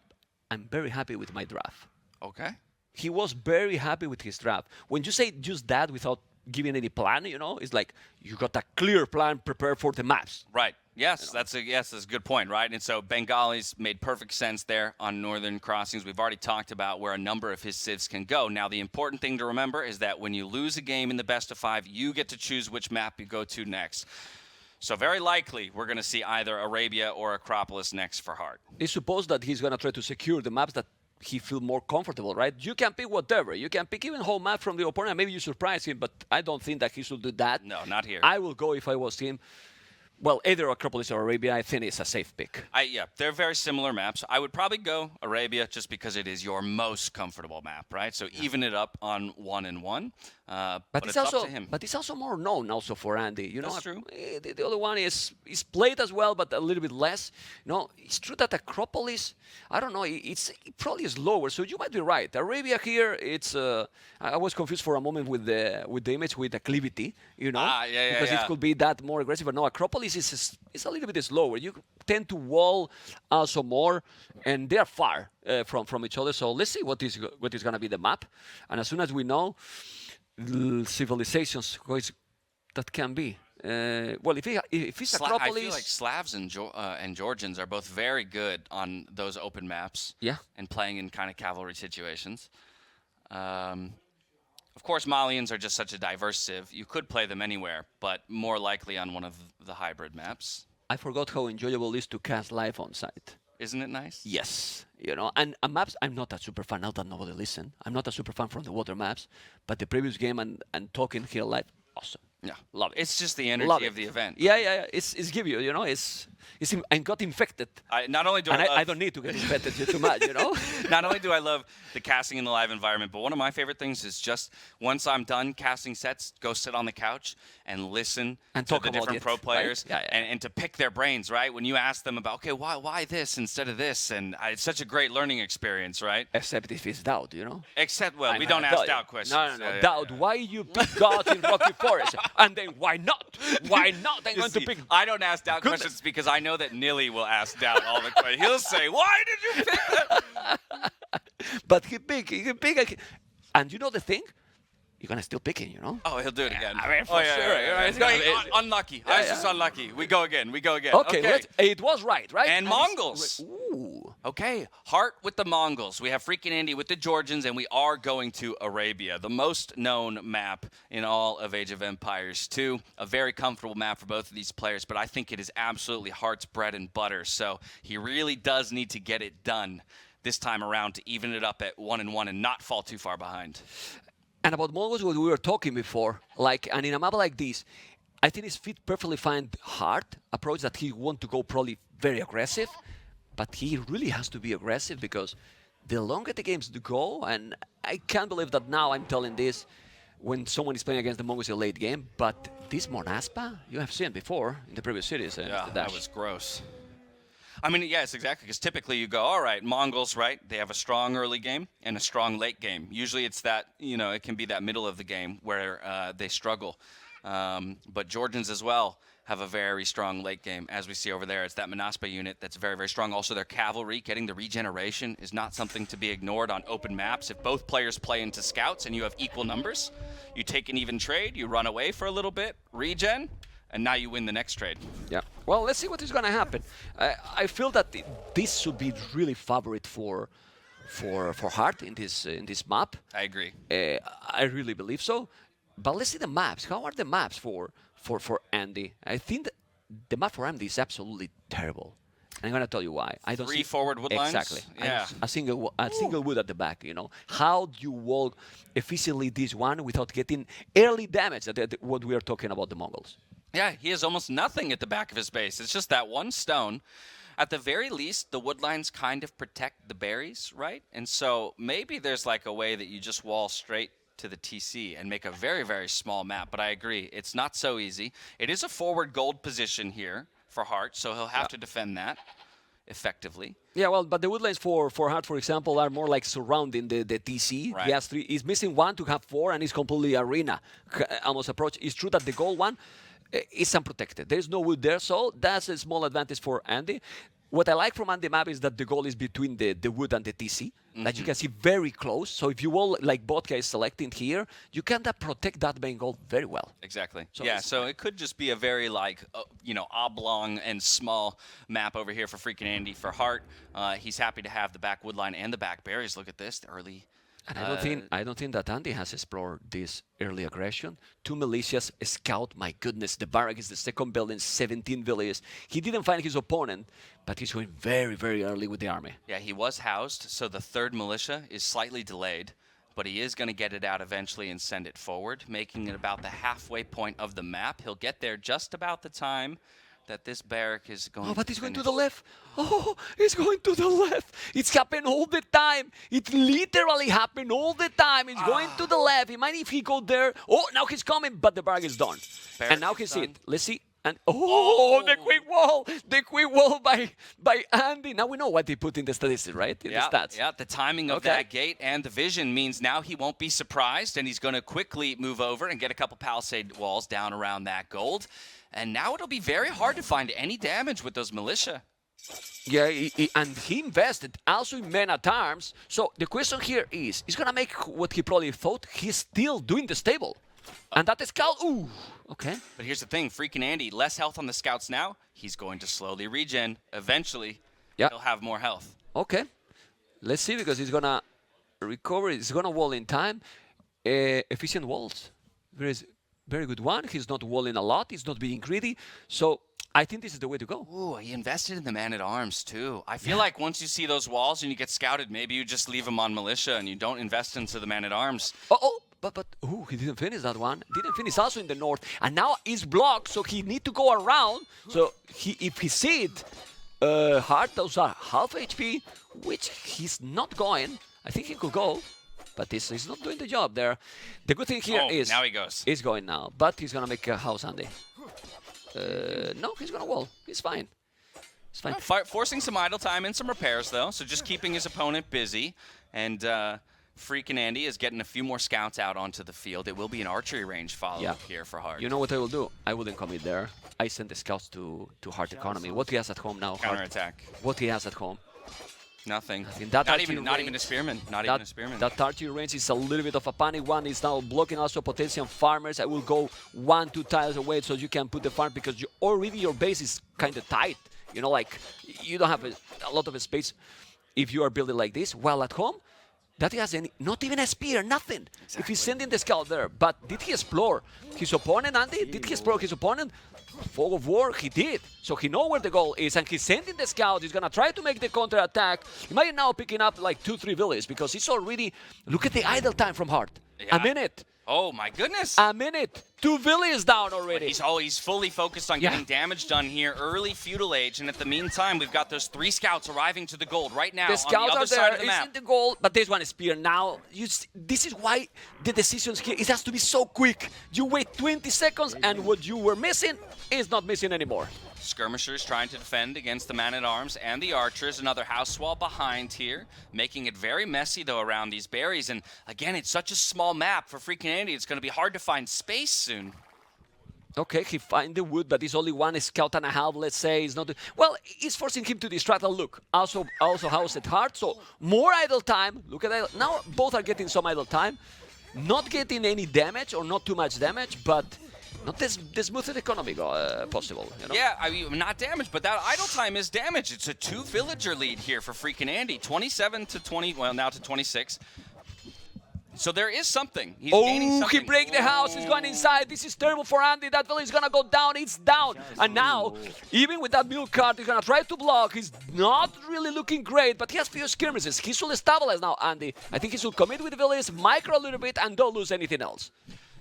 I'm very happy with my draft." Okay. He was very happy with his draft. When you say just that without giving any plan, you know, it's like you got a clear plan prepared for the maps. Right. Yes, that's a good point, right? And so Bengalis made perfect sense there on Northern Crossings. We've already talked about where a number of his civs can go. Now, the important thing to remember is that when you lose a game in the best of 5, you get to choose which map you go to next. So very likely we're going to see either Arabia or Acropolis next for Hearttt. It's supposed that he's going to try to secure the maps that he feel more comfortable, right? You can pick whatever. You can pick even whole map from the opponent. Maybe you surprise him, but I don't think that he should do that. No, not here. I will go if I was him. Well, either Acropolis or Arabia, I think it's a safe pick. Yeah, they're very similar maps. I would probably go Arabia just because it is your most comfortable map, right? So even it up on 1 and 1. But it's also up to him. But it's also more known also for Andy. You know, That's true. The other one is played as well, but a little bit less. You know, it's true that Acropolis, I don't know, it probably is lower. So you might be right. Arabia here, it's I was confused for a moment with the image with acclivity. You know, because it could be that more aggressive. But no, Acropolis is a little bit slower. You tend to wall also more, and they are far from each other. So let's see what is going to be the map, and as soon as we know. Civilizations that can be. Well, if it's Acropolis, I feel like Slavs and Georgians are both very good on those open maps. Yeah. And playing in kind of cavalry situations. Of course, Malians are just such a diverse civ. You could play them anywhere, but more likely on one of the hybrid maps. I forgot how enjoyable it is to cast live on site. Isn't it nice? Yes, you know, and maps, I'm not a super fan, now that nobody listen. I'm not a super fan from the water maps, but the previous game and talking here live, awesome. Yeah, love it. It's just the energy of the event. Yeah. It's give you know, I got infected. Not only do I don't need to get infected too much, you know. Not only do I love the casting in the live environment, but one of my favorite things is just once I'm done casting sets, go sit on the couch and listen and to talk the about different pro players, right? And to pick their brains, right? When you ask them about, okay, why this instead of this, and it's such a great learning experience, right? Except if it's doubt, you know. Except, well, we don't ask doubt questions. No. Doubt. Why you pick God in Rocky Forest, and then why not? Why not? I'm going to pick. I don't ask doubt questions because I know that Nilly will ask doubt all the questions. He'll say, "Why did you pick that?" But he pick, and you know the thing. You're gonna still pick it, you know? Oh, he'll do it again. I mean, for sure. It's going unlucky. I was just unlucky. We go again. Okay. It was right? And Mongols. Ooh. Okay, Hearttt with the Mongols. We have freaking Andy with the Georgians, and we are going to Arabia, the most known map in all of Age of Empires 2. A very comfortable map for both of these players, but I think it is absolutely Heartt's bread and butter. So he really does need to get it done this time around to even it up at 1 and 1 and not fall too far behind. And about Mongols, what we were talking before, and in a map like this, I think it's fit perfectly fine Hearttt approach that he want to go probably very aggressive, but he really has to be aggressive because the longer the games go, and I can't believe that now I'm telling this when someone is playing against the Mongols in a late game, but this Monaspa, you have seen before in the previous series. Yeah, that was gross. I mean, yes, exactly, because typically you go, all right, Mongols, right, they have a strong early game and a strong late game. Usually it's that, you know, it can be that middle of the game where they struggle. But Georgians as well have a very strong late game. As we see over there, it's that Monaspa unit that's very, very strong. Also, their cavalry, getting the regeneration is not something to be ignored on open maps. If both players play into scouts and you have equal numbers, you take an even trade, you run away for a little bit, regen, and now you win the next trade. Yeah. Well, let's see what is going to happen. I feel that this should be really favorite for Hearttt in this map. I agree. I really believe so. But let's see the maps. How are the maps for Andy? I think that the map for Andy is absolutely terrible. And I'm gonna tell you why. I don't Three see forward wood lines? exactly. Yeah. A single wood at the back. You know, how do you walk efficiently this one without getting early damage? What we are talking about the Mongols. Yeah, he has almost nothing at the back of his base. It's just that one stone. At the very least, the wood lines kind of protect the berries, right? And so maybe there's like a way that you just wall straight to the TC and make a very, very small map. But I agree, it's not so easy. It is a forward gold position here for Hearttt, so he'll have to defend that effectively. Yeah, well, but the wood lines for Hearttt, for example, are more like surrounding the TC. Right. He has 3. He's missing 1 to have 4, and he's completely arena almost approach. It's true that the gold one is unprotected. There's no wood there, so that's a small advantage for Andy. What I like from Andy map is that the goal is between the wood and the TC. That you can see very close. So if you will, like Vodka is selecting here, you can protect that main goal very well. Exactly. So yeah, so it could just be a very like, oblong and small map over here for freaking Andy. For Hearttt, he's happy to have the back wood line and the back berries. Look at this, the early. And I don't think that Andy has explored this early aggression. 2 militias, a scout. My goodness, the barrack is the second building, 17 villages. He didn't find his opponent, but he's going very, very early with the army. Yeah, he was housed, so the third militia is slightly delayed, but he is going to get it out eventually and send it forward, making it about the halfway point of the map. He'll get there just about the time that this barrack is going. Oh, but to he's going to finish. the left. Oh, he's going to the left. It's happened all the time. It literally happened all the time. He's going to the left. He might if he go there. Oh, now he's coming, but the barrack is done. Barrack And now is he see done. it. Let's see. And the quick wall by Andy. Now we know what he put in the statistics, right? In the stats. Yeah, the timing of that gate and the vision means now he won't be surprised, and he's going to quickly move over and get a couple palisade walls down around that gold. And now it'll be very hard to find any damage with those militia. Yeah, and he invested also in men at arms. So the question here is, he's going to make what he probably thought. He's still doing the stable. And that is scout. Ooh, okay. But here's the thing, freaking Andy, less health on the scouts now. He's going to slowly regen. Eventually, he'll have more health. Okay. Let's see, because he's going to recover. He's going to wall in time. Efficient walls. Very good one. He's not walling a lot. He's not being greedy. So I think this is the way to go. Ooh, he invested in the man-at-arms, too. I feel like once you see those walls and you get scouted, maybe you just leave them on militia and you don't invest into the man-at-arms. But he didn't finish that one. Didn't finish also in the north. And now it's blocked, so he need to go around. So if he see it, Hearttt, those are half HP, which he's not going. I think he could go. But he's not doing the job there. The good thing here is now he goes. He's going now, but he's gonna make a house Andy. No, he's gonna wall. He's fine. It's fine. Forcing some idle time and some repairs, though. So just keeping his opponent busy. And freaking Andy is getting a few more scouts out onto the field. It will be an archery range follow-up here for Hearttt. You know what I will do? I wouldn't commit there. I send the scouts to Hearttt economy. What he has at home now? Counterattack. What he has at home? Nothing. Not even a spearman. Not even a spearman. That archery range is a little bit of a panic one. It's now blocking also potential farmers. I will go 1-2 tiles away so you can put the farm, because your base is kind of tight. You know, like you don't have a lot of space if you are building like this. While at home, that he has not even a spear, nothing. Exactly. If he's sending the scout there. But did he explore his opponent, Andy? Did he explore his opponent? Fog of War, he did. So he knows where the goal is, and he's sending the scout. He's going to try to make the counter-attack. He might now picking up like 2-3 villages, because he's already... Look at the idle time from Hearttt. Yeah. A minute. Oh, my goodness. A minute. 2 villages down already. He's fully focused on getting damage done here, early feudal age, and at the meantime, we've got those 3 scouts arriving to the gold right now The scouts on the other are there. side of the It's map. in the goal, but there's one spear now. This is why the decisions here, it has to be so quick. You wait 20 seconds, and what you were missing is not missing anymore. Skirmishers trying to defend against the man-at-arms and the archers. Another house wall behind here, making it very messy, though, around these berries. And again, it's such a small map for freaking Andy. It's going to be hard to find space soon. Okay, he find the wood, but it's only 1 scout and a half, let's say. It's not... Well, it's forcing him to distract a look. Also house at Hearttt, so more idle time. Look at that. Now both are getting some idle time. Not getting any damage, or not too much damage, but not the smoothest economy possible. You know? Yeah, I mean, not damage, but that idle time is damage. It's a 2-villager lead here for freaking Andy. 27 to 20, well, now to 26. So there is something. He's gaining something. He break the house. He's going inside. This is terrible for Andy. That village is going to go down. It's down. And now, even with that mule card, he's going to try to block. He's not really looking great, but he has few skirmishes. He should stabilize now, Andy. I think he should commit with the village, micro a little bit, and don't lose anything else.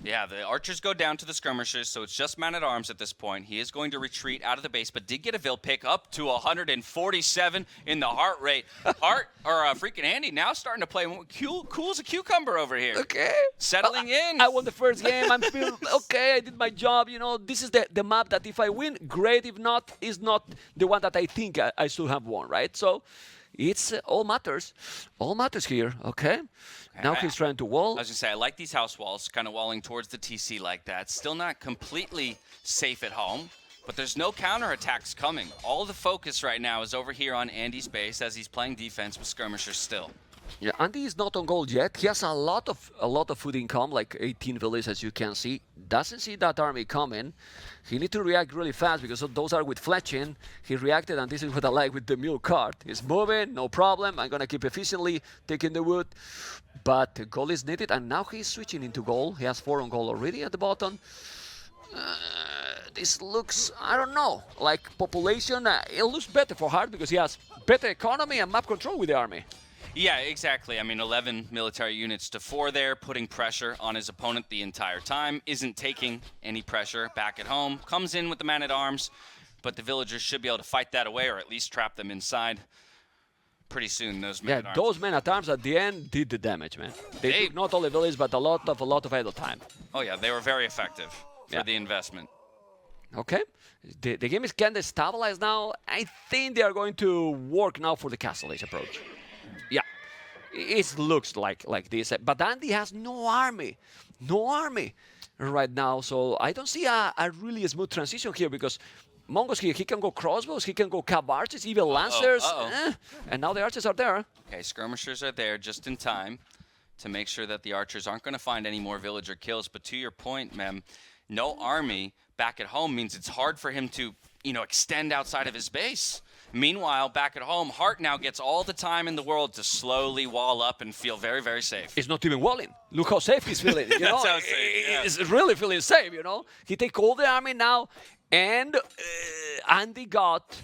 Yeah, the archers go down to the skirmishers, so it's just man-at-arms at this point. He is going to retreat out of the base, but did get a Vil pick up to 147 in the heart rate. Freaking Andy now starting to play cool as a cucumber over here. Okay. Settling in. I won the first game. I'm feeling okay. I did my job. You know, this is the map that if I win, great. If not, is not the one that I think I should have won, right? So it's all matters. All matters here, okay? Now he's trying to wall. I was going to say, I like these house walls, kind of walling towards the TC like that. Still not completely safe at home, but there's no counterattacks coming. All the focus right now is over here on Andy's base as he's playing defense with skirmishers still. Yeah, Andy is not on gold yet. He has a lot of food income, like 18 villages, as you can see. Doesn't see that army coming. He need to react really fast because those are with fletching. He reacted, and this is what I like with the mule cart. He's moving, no problem. I'm gonna keep efficiently taking the wood, but gold is needed, and now he's switching into gold. He has 4 on gold already at the bottom. This looks, I don't know, like population. It looks better for Hearttt because he has better economy and map control with the army. Yeah, exactly. I mean, 11 military units to 4 there, putting pressure on his opponent the entire time. Isn't taking any pressure back at home. Comes in with the man-at-arms, but the villagers should be able to fight that away or at least trap them inside. Pretty soon, those men-at-arms. Yeah, those men-at-arms at the end did the damage, man. They took not only village, but a lot of idle time. Oh, yeah, they were very effective for the investment. Okay, the game is kind of stabilized now. I think they are going to work now for the Castle Age approach. Yeah, it looks like this. But Andy has no army right now. So I don't see a really smooth transition here because Mongo's here. He can go crossbows, he can go cab archers, even lancers. And now the archers are there. Okay, skirmishers are there just in time to make sure that the archers aren't going to find any more villager kills. But to your point, Mem, no army back at home means it's hard for him to, extend outside of his base. Meanwhile, back at home, Hearttt now gets all the time in the world to slowly wall up and feel very, very safe. It's not even walling. Look how safe he's feeling. That's how safe, yeah. He's really feeling safe, He take all the army now, and Andy got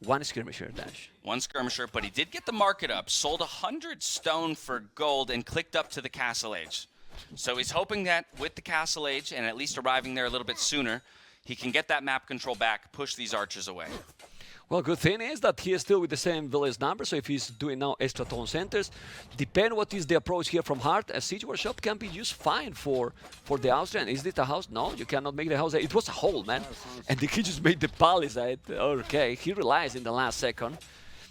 1 skirmisher dash. 1 skirmisher, but he did get the market up. Sold 100 stone for gold and clicked up to the Castle Age. So he's hoping that with the Castle Age and at least arriving there a little bit sooner, he can get that map control back, push these archers away. Well, good thing is that he is still with the same village number, so if he's doing now extra town centers, depend what is the approach here from Hearttt, a siege workshop can be used fine for the Austrian. Is it a house? No, you cannot make the house. It was a hole, man. And the kid just made the palisade. Okay, he realized in the last second.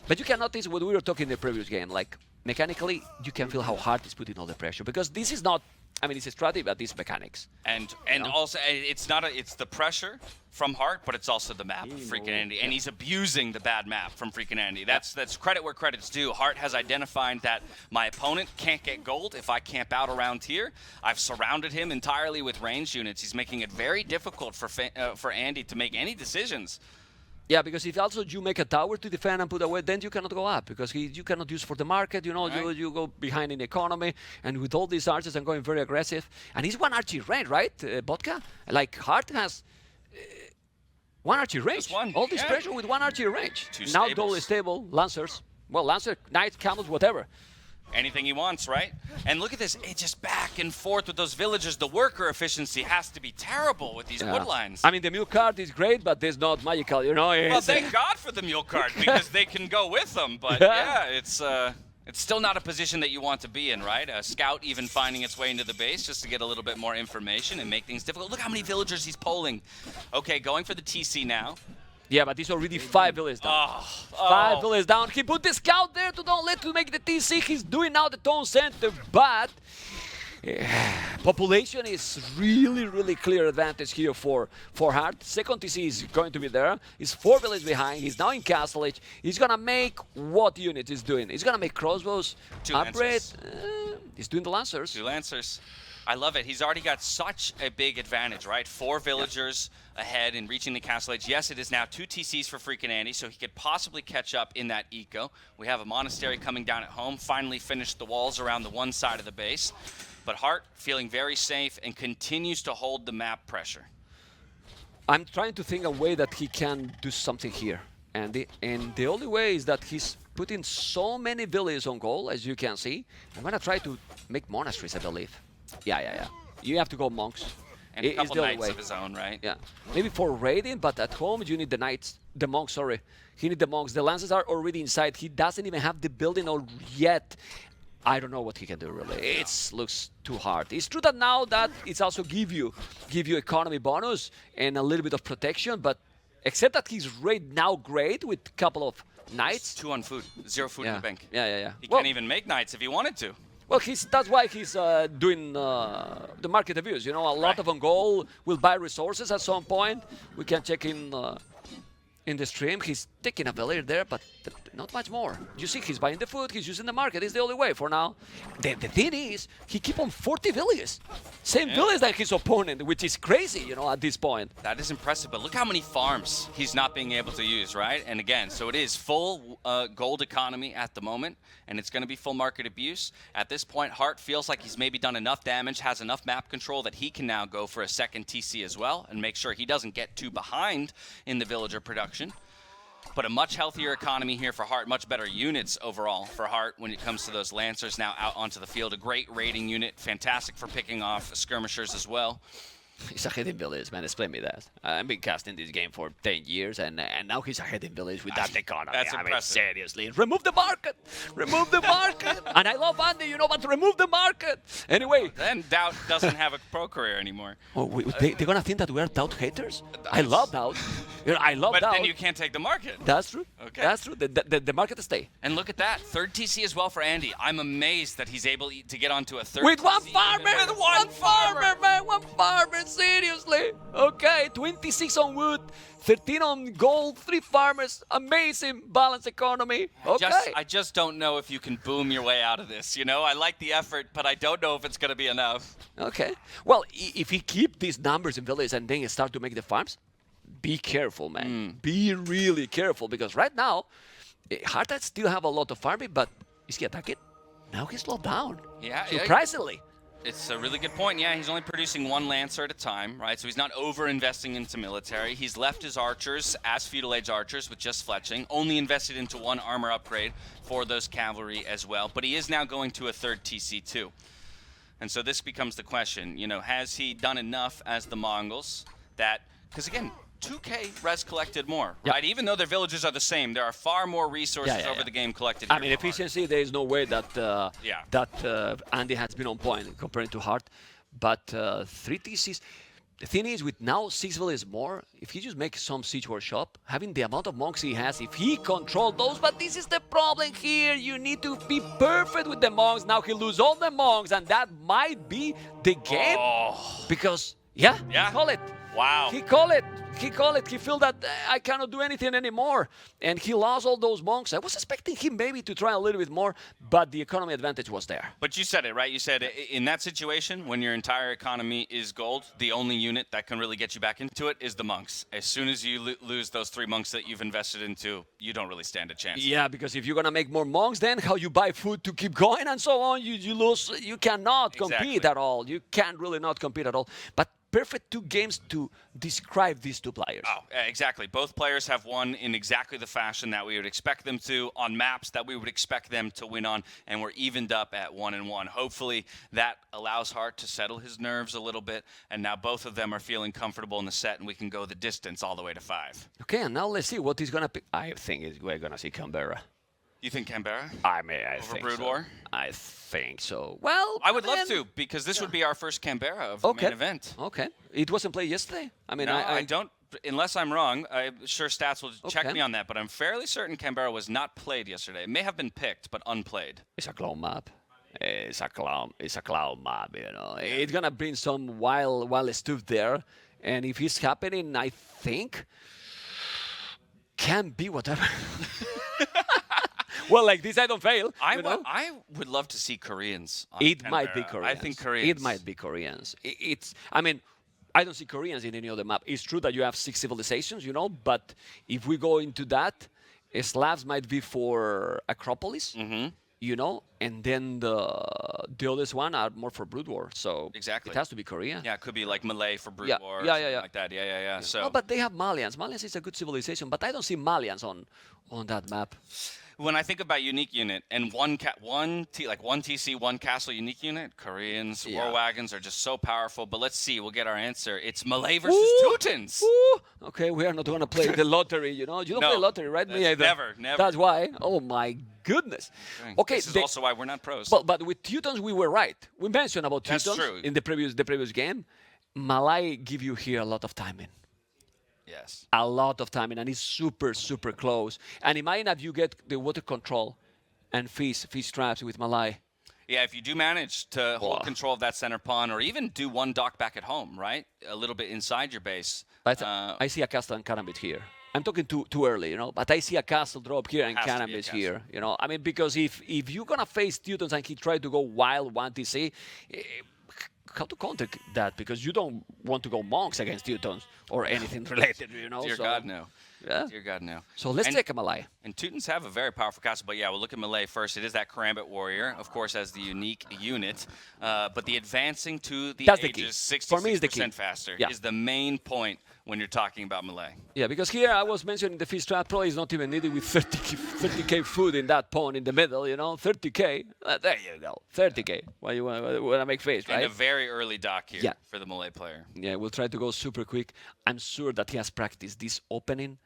But you can notice what we were talking in the previous game, like mechanically, you can feel how Hearttt is putting all the pressure, because this is not, it's a strategy, but it's mechanics. And also, it's the pressure from Hearttt, but it's also the map of freaking Andy. And he's abusing the bad map from freaking Andy. That's credit where credit's due. Hearttt has identified that my opponent can't get gold if I camp out around here. I've surrounded him entirely with ranged units. He's making it very difficult for Andy to make any decisions. Yeah, because if also you make a tower to defend and put away, then you cannot go up because you cannot use for the market. Right. You go behind in the economy, and with all these archers, I'm going very aggressive. And he's 1 archer range, right, Vodka? Like Hearttt has 1 archer range. All this pressure with 1 archer range. Now double stable lancers. Well, lancer, knights, camels, whatever. Anything he wants, right? And look at this, it's just back and forth with those villagers. The worker efficiency has to be terrible with these wood lines. The mule cart is great, but it's not magical, Well, thank God for the mule cart, because they can go with them. But it's still not a position that you want to be in, right? A scout even finding its way into the base just to get a little bit more information and make things difficult. Look how many villagers he's polling. Okay, going for the TC now. Yeah, but he's already 5 villages down. 5 villages down. He put the scout there to make the TC. He's doing now the town center, but population is really, really clear advantage here for Hearttt. Second TC is going to be there. He's 4 villages behind. He's now in Castle Age. He's gonna make what unit is doing? He's gonna make crossbows. 2 lancers. He's doing the lancers. 2 lancers. I love it. He's already got such a big advantage, right? 4 villagers ahead in reaching the castle age. Yes, it is now 2 TCs for freaking Andy, so he could possibly catch up in that eco. We have a monastery coming down at home, finally finished the walls around the one side of the base. But Hearttt feeling very safe and continues to hold the map pressure. I'm trying to think a way that he can do something here. And the only way is that he's putting so many villages on goal, as you can see. I'm going to try to make monasteries, I believe. Yeah. You have to go monks. And a couple knights of his own, right? Yeah. Maybe for raiding, but at home you need the knights. The monks, sorry. He needs the monks. The lances are already inside. He doesn't even have the building yet. I don't know what he can do, really. It looks too hard. It's true that now that it's also give you economy bonus and a little bit of protection, but except that he's raid now great with a couple of knights. 2 on food. 0 food in the bank. Yeah. He can't even make knights if he wanted to. Well, that's why he's doing the market reviews. You know, a lot of on goal will buy resources at some point. We can check in the stream. He's taking a villager there, but not much more. You see, he's buying the food. He's using the market. It's the only way for now. The thing is, he keep on 40 villages. Same village that his opponent, which is crazy, you know, at this point. That is impressive, but look how many farms he's not being able to use, right? And again, so it is full gold economy at the moment, and it's going to be full market abuse. At this point, Hearttt feels like he's maybe done enough damage, has enough map control that he can now go for a second TC as well and make sure he doesn't get too behind in the villager production. But a much healthier economy here for Hearttt, much better units overall for Hearttt when it comes to those Lancers now out onto the field. A great raiding unit, fantastic for picking off skirmishers as well. He's ahead in village, man. Explain me that. I've been casting this game for 10 years, and now he's ahead in village with that economy. That's impressive. Mean, seriously. Remove the market! Remove the market! And I love Andy, you know, but remove the market! Anyway. Then Doubt doesn't have a pro career anymore. Oh, they're going to think that we're Doubt haters? I love Doubt. You know, I love Doubt. But then you can't take the market. That's true. Okay. That's true. The market stay. And look at that. 3rd TC as well for Andy. I'm amazed that he's able to get onto a 3rd With TC one farmer! With one farmer, man! One farmer, seriously! Okay, 26 on wood, 13 on gold, 3 farmers, amazing balanced economy. Okay. I just don't know if you can boom your way out of this, you know? I like the effort, but I don't know if it's going to be enough. Okay. Well, if he keep these numbers in village and then start to make the farms, be careful, man. Be really careful, because right now, Hearttt still have a lot of farming, but is he attacking? Now he's slowed down. Yeah. Surprisingly. It's a really good point. Yeah, he's only producing 1 Lancer at a time, right? So he's not over-investing into military. He's left his archers as feudal age archers with just fletching, only invested into 1 armor upgrade for those cavalry as well. But he is now going to a 3rd TC too. And so this becomes the question, you know, has he done enough as the Mongols that, because again, 2K res collected more, right? Even though their villages are the same, there are far more resources over the game collected. I mean, efficiency, there is no way that Andy has been on point compared to Hearttt. But 3 TCs, the thing is, with now 6 villages more, if he just makes some siege workshop, having the amount of monks he has, if he controls those, but this is the problem here. You need to be perfect with the monks. Now he lose all the monks, and that might be the game. Because, he call it. Wow. He call it. He feel that I cannot do anything anymore. And he lost all those monks. I was expecting him maybe to try a little bit more, but the economy advantage was there. But you said it, right? You said in that situation, when your entire economy is gold, the only unit that can really get you back into it is the monks. As soon as you lose those 3 monks that you've invested into, you don't really stand a chance. Yeah, because if you're going to make more monks, then how you buy food to keep going and so on, you lose. You cannot compete at all. You can't really not compete at all. But perfect 2 games to describe these 2 players. Oh, exactly. Both players have won in exactly the fashion that we would expect them to, on maps that we would expect them to win on, and we're evened up at 1-1. Hopefully that allows Hearttt to settle his nerves a little bit, and now both of them are feeling comfortable in the set, and we can go the distance all the way to 5. Okay, and now let's see what he's going to pick. I think we're going to see Canberra. You think Canberra? I mean, I Over think Brood so. War? I think so. Well, I would love to, because this would be our first Canberra of the main event. Okay. It wasn't played yesterday? I mean, no, I don't, unless I'm wrong. I'm sure stats will check me on that, but I'm fairly certain Canberra was not played yesterday. It may have been picked, but unplayed. It's a clown map. It's a clown map, you know. It's going to bring some wild stuff there. And if it's happening, I think can be whatever. Well, like this, I don't fail. You know? I would love to see Koreans. On It might be Canberra. Koreans. I think Koreans. It might be Koreans. It's. I mean, I don't see Koreans in any other map. It's true that you have 6 civilizations, you know, but if we go into that, Slavs might be for Acropolis, you know, and then the others one are more for Brood War. So Exactly. it has to be Korea. Yeah, it could be like Malay for Brood Yeah, War. Or yeah, something yeah. like that. Yeah. So. No, but they have Malians. Malians is a good civilization, but I don't see Malians on that map. When I think about unique unit and one TC, one castle unique unit, Koreans, Yeah. war wagons are just so powerful. But let's see, we'll get our answer. It's Malay versus Teutons. Ooh. Okay, we are not going to play the lottery, you know. You don't No, play lottery, right? Me that's either. never. That's why. Oh, my goodness. Okay, This is also why we're not pros. but with Teutons, we were right. We mentioned about That's Teutons true. in the previous game. Malay give you here a lot of timing. Yes. A lot of timing, and it's super, super close. And imagine if you get the water control and fish traps with Malay. Yeah, if you do manage to hold Wow. control of that center pawn, or even do one dock back at home, right? A little bit inside your base. I see a castle and Karambit here. I'm talking too early, you know, but I see a castle drop here and Has to be a Karambit castle. here, you know. I mean, because if you're going to face Teutons and he try to go wild 1TC, how to counter that? Because you don't want to go monks against Teutons or anything related, you know. Dear so, God, no. Yeah. Dear God, no. So let's And- take a Malay. And Teutons have a very powerful castle, but yeah, we'll look at Malay first. It is that Karambit warrior, of course, as the unique unit. But the advancing to the That's the key. ages, For me, it's the key. 66% faster, Yeah. is the main point when you're talking about Malay. Yeah, because here I was mentioning the fish trap probably is not even needed with 30K food in that pawn in the middle, you know, 30K. There you go, 30K. Well, you want to make face, And right? a very early dock here Yeah. for the Malay player. Yeah, we'll try to go super quick. I'm sure that he has practiced this opening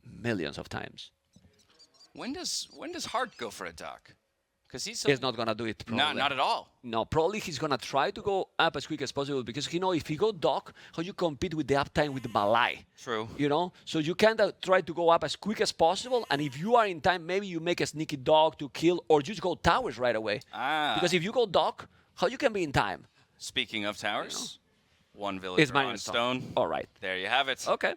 millions of times. When does Hearttt go for a dock? Because he's He's not gonna do it. Probably. not at all. No, probably he's gonna try to go up as quick as possible because you know if you go dock, how you compete with the uptime with the Malay. True. You know, so you kind of try to go up as quick as possible, and if you are in time, maybe you make a sneaky dock to kill, or just go towers right away. Ah. Because if you go dock, how you can be in time? Speaking of towers, one villager It's mine on and stone. All right. There you have it. Okay.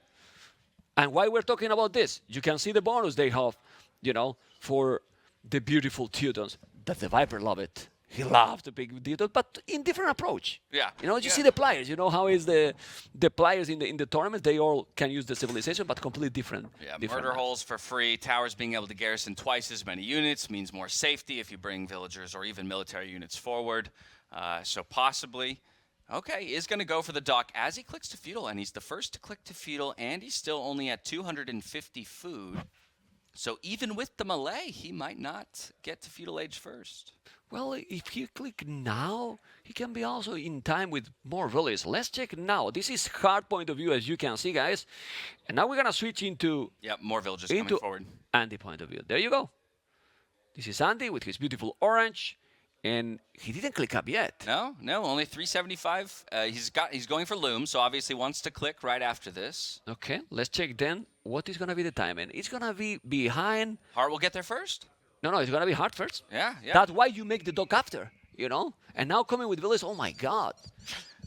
And why we're talking about this, you can see the bonus they have, you know, for the beautiful Teutons. That the Viper love it. He loved the big Teutons, but in different approach. Yeah. You know, you Yeah. see the players. You know how is the players in the tournament? They all can use the civilization, but completely different. Yeah, different murder maps. holes for free. Towers being able to garrison twice as many units means more safety if you bring villagers or even military units forward. So possibly, okay, is going to go for the dock as he clicks to feudal, and he's the first to click to feudal, and he's still only at 250 food. So even with the Malay, he might not get to feudal age first. Well, if he click now, he can be also in time with more villages. Let's check now. This is hard point of view, as you can see, guys. And now we're gonna switch into Yep, more villagers coming forward. Andy point of view. There you go. This is Andy with his beautiful orange, and he didn't click up yet. No, only 375. He's going for loom, so obviously wants to click right after this. Okay, let's check then. What is gonna be the timing? It's gonna be behind. Hearttt will get there first. No, it's gonna be hard first. Yeah. That's why you make the dock after, you know. And now coming with villas. Oh my God.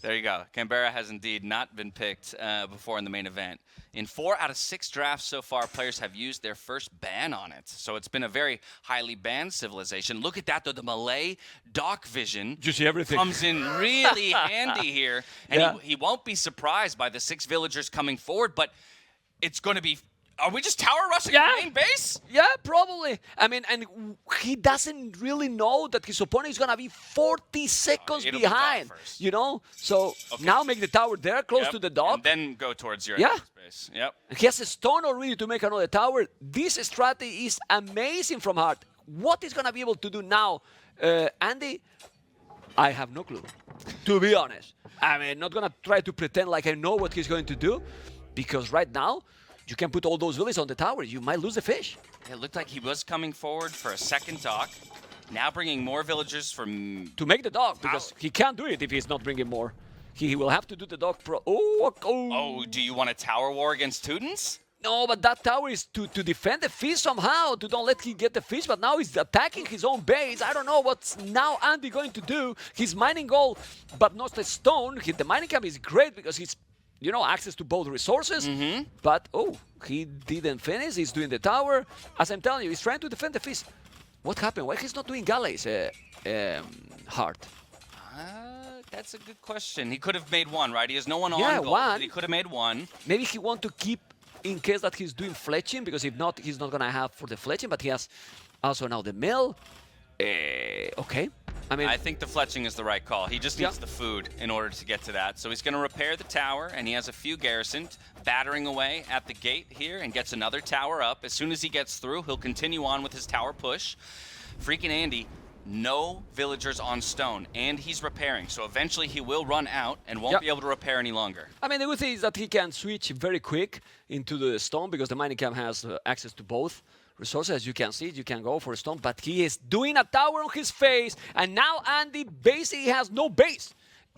There you go. Canberra has indeed not been picked before in the main event. In 4 out of 6 drafts so far, players have used their first ban on it. So it's been a very highly banned civilization. Look at that, though. The Malay dock vision You see everything. comes in really handy here. And Yeah. he won't be surprised by the 6 villagers coming forward, but it's going to be... Are we just tower rushing Yeah. the main base? Yeah, probably. I mean, and he doesn't really know that his opponent is gonna be 40 seconds It'll be dock behind. first. You know, so now make the tower there, close Yep. to the dock. And then go towards your Yeah. enemy's base. Yep. He has a stone already to make another tower. This strategy is amazing from Hearttt. What is gonna be able to do now, Andy? I have no clue, to be honest. I mean, not gonna try to pretend like I know what he's going to do, because right now, you can put all those villages on the tower. You might lose the fish. It looked like he was coming forward for a second dock. Now bringing more villagers from... To make the dock, because he can't do it if he's not bringing more. He will have to do the dock pro. Oh, do you want a tower war against Teutons? No, but that tower is to defend the fish somehow, to don't let him get the fish, but now he's attacking his own base. I don't know what's now Andy going to do. He's mining gold, but not the stone. The mining camp is great because he's, you know, access to both resources. But, oh, he didn't finish. He's doing the tower. As I'm telling you, he's trying to defend the fish. What happened? Why he's not doing galleys, Hearttt? That's a good question. He could have made one, right? He has no one on gold, one. but he could have made one. Maybe he want to keep in case that he's doing fletching, because if not, he's not gonna have for the fletching. But he has also now the mill. Okay. I think the fletching is the right call. He just needs the food in order to get to that. So he's going to repair the tower, and he has a few garrisoned, battering away at the gate here, and gets another tower up. As soon as he gets through, he'll continue on with his tower push. Freaking Andy, no villagers on stone, and he's repairing. So eventually he will run out and won't be able to repair any longer. I mean, the good thing is that he can switch very quick into the stone, because the mining camp has access to both resources. As you can see, you can go for a stone, but he is doing a tower on his face, and now Andy basically has no base.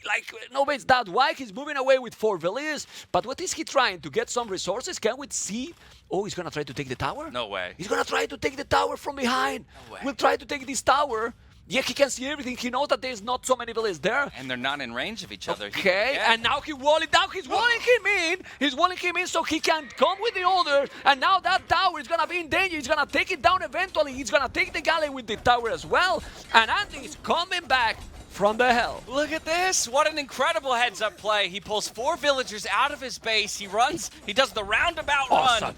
Like, no base. That's why he's moving away with 4 villages. But what is he trying? To get some resources? Can we see? Oh, he's going to try to take the tower? No way. He's going to try to take the tower from behind. No way. We'll try to take this tower. Yeah, he can see everything. He knows that there's not so many villages there. And they're not in range of each other. Okay, and now he walling down. He's walling him in. He's walling him in so he can come with the others. And now that tower is going to be in danger. He's going to take it down eventually. He's going to take the galley with the tower as well. And Andy is coming back from the hell. Look at this. What an incredible heads-up play. He pulls 4 villagers out of his base. He runs. He does the roundabout run.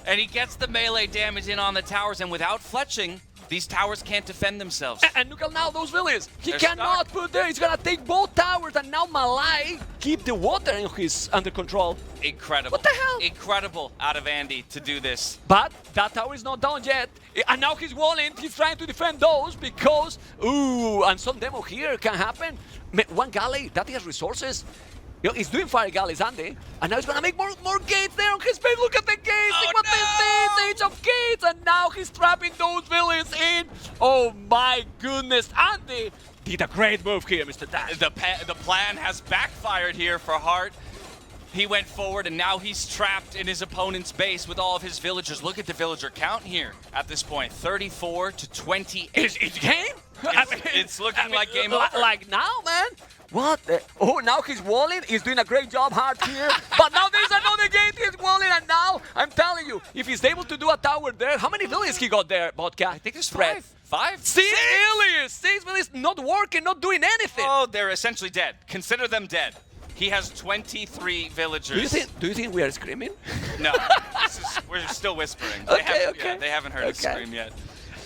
And he gets the melee damage in on the towers. And without fletching, these towers can't defend themselves. And look at now those villages. He They're cannot stuck. put there. He's gonna take both towers, and now Malai keep the water in his under control. Incredible. What the hell? Incredible out of Andy to do this. But that tower is not down yet. And now he's walling. He's trying to defend those because, ooh, and some demo here can happen. One galley, that he has resources. You know, he's doing fire galleys, Andy, and now he's gonna make more gates there on his base. Look at the gates! Oh, Look what no! this is! Age of gates, and now he's trapping those villains in. Oh my goodness, Andy did a great move here, Mr. Dash. The plan has backfired here for Hearttt. He went forward, and now he's trapped in his opponent's base with all of his villagers. Look at the villager count here at this point, 34 to 28. It's game? It's looking like game over. Like now, man. What? Oh, now he's walling. He's doing a great job, Hearttt here. But now there's another gate. He's walling, and now I'm telling you, if he's able to do a tower there, how many villages he got there, Vodka? I think there's 5. 5? 6 villages. 6 villages not working, not doing anything. Oh, they're essentially dead. Consider them dead. He has 23 villagers. Do you think we are screaming? No, we're still whispering. Okay. They haven't heard us scream yet.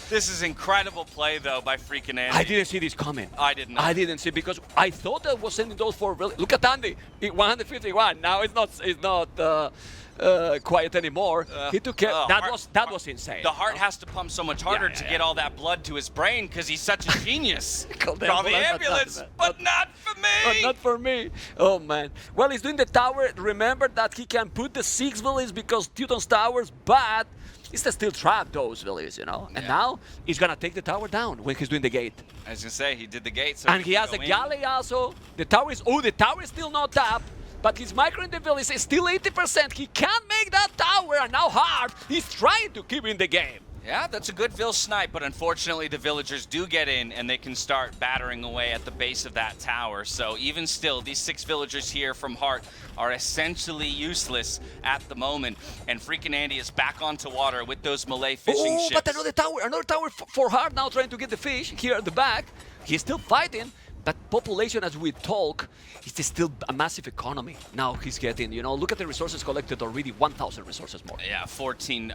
This is incredible play, though, by freaking Andy. I didn't see this coming. I did not. I didn't see, because I thought I was sending those 4 villages. Look at Andy, 151. Now it's not quiet anymore. He took care. That was insane. The heart has to pump so much harder to get all that blood to his brain because he's such a genius. Call the ambulance, but not for me. But not for me. Oh man. Well, he's doing the tower. Remember that he can put the 6 villages because Teuton's towers, but he's still trapped those villages, you know. And now he's gonna take the tower down when he's doing the gate. I was gonna say he did the gate, so and he has a galley also. The tower is still not tapped. But his micro in the village is still 80%. He can't make that tower, and now Hearttt, he's trying to keep in the game. Yeah, that's a good Vil snipe, but unfortunately the villagers do get in and they can start battering away at the base of that tower. So even still, these 6 villagers here from Hearttt are essentially useless at the moment. And freaking Andy is back onto water with those Malay fishing ships. But another tower for Hearttt now trying to get the fish here at the back. He's still fighting. That population, as we talk, is still a massive economy. Now he's getting, you know, look at the resources collected already, 1,000 resources more. Yeah, 14,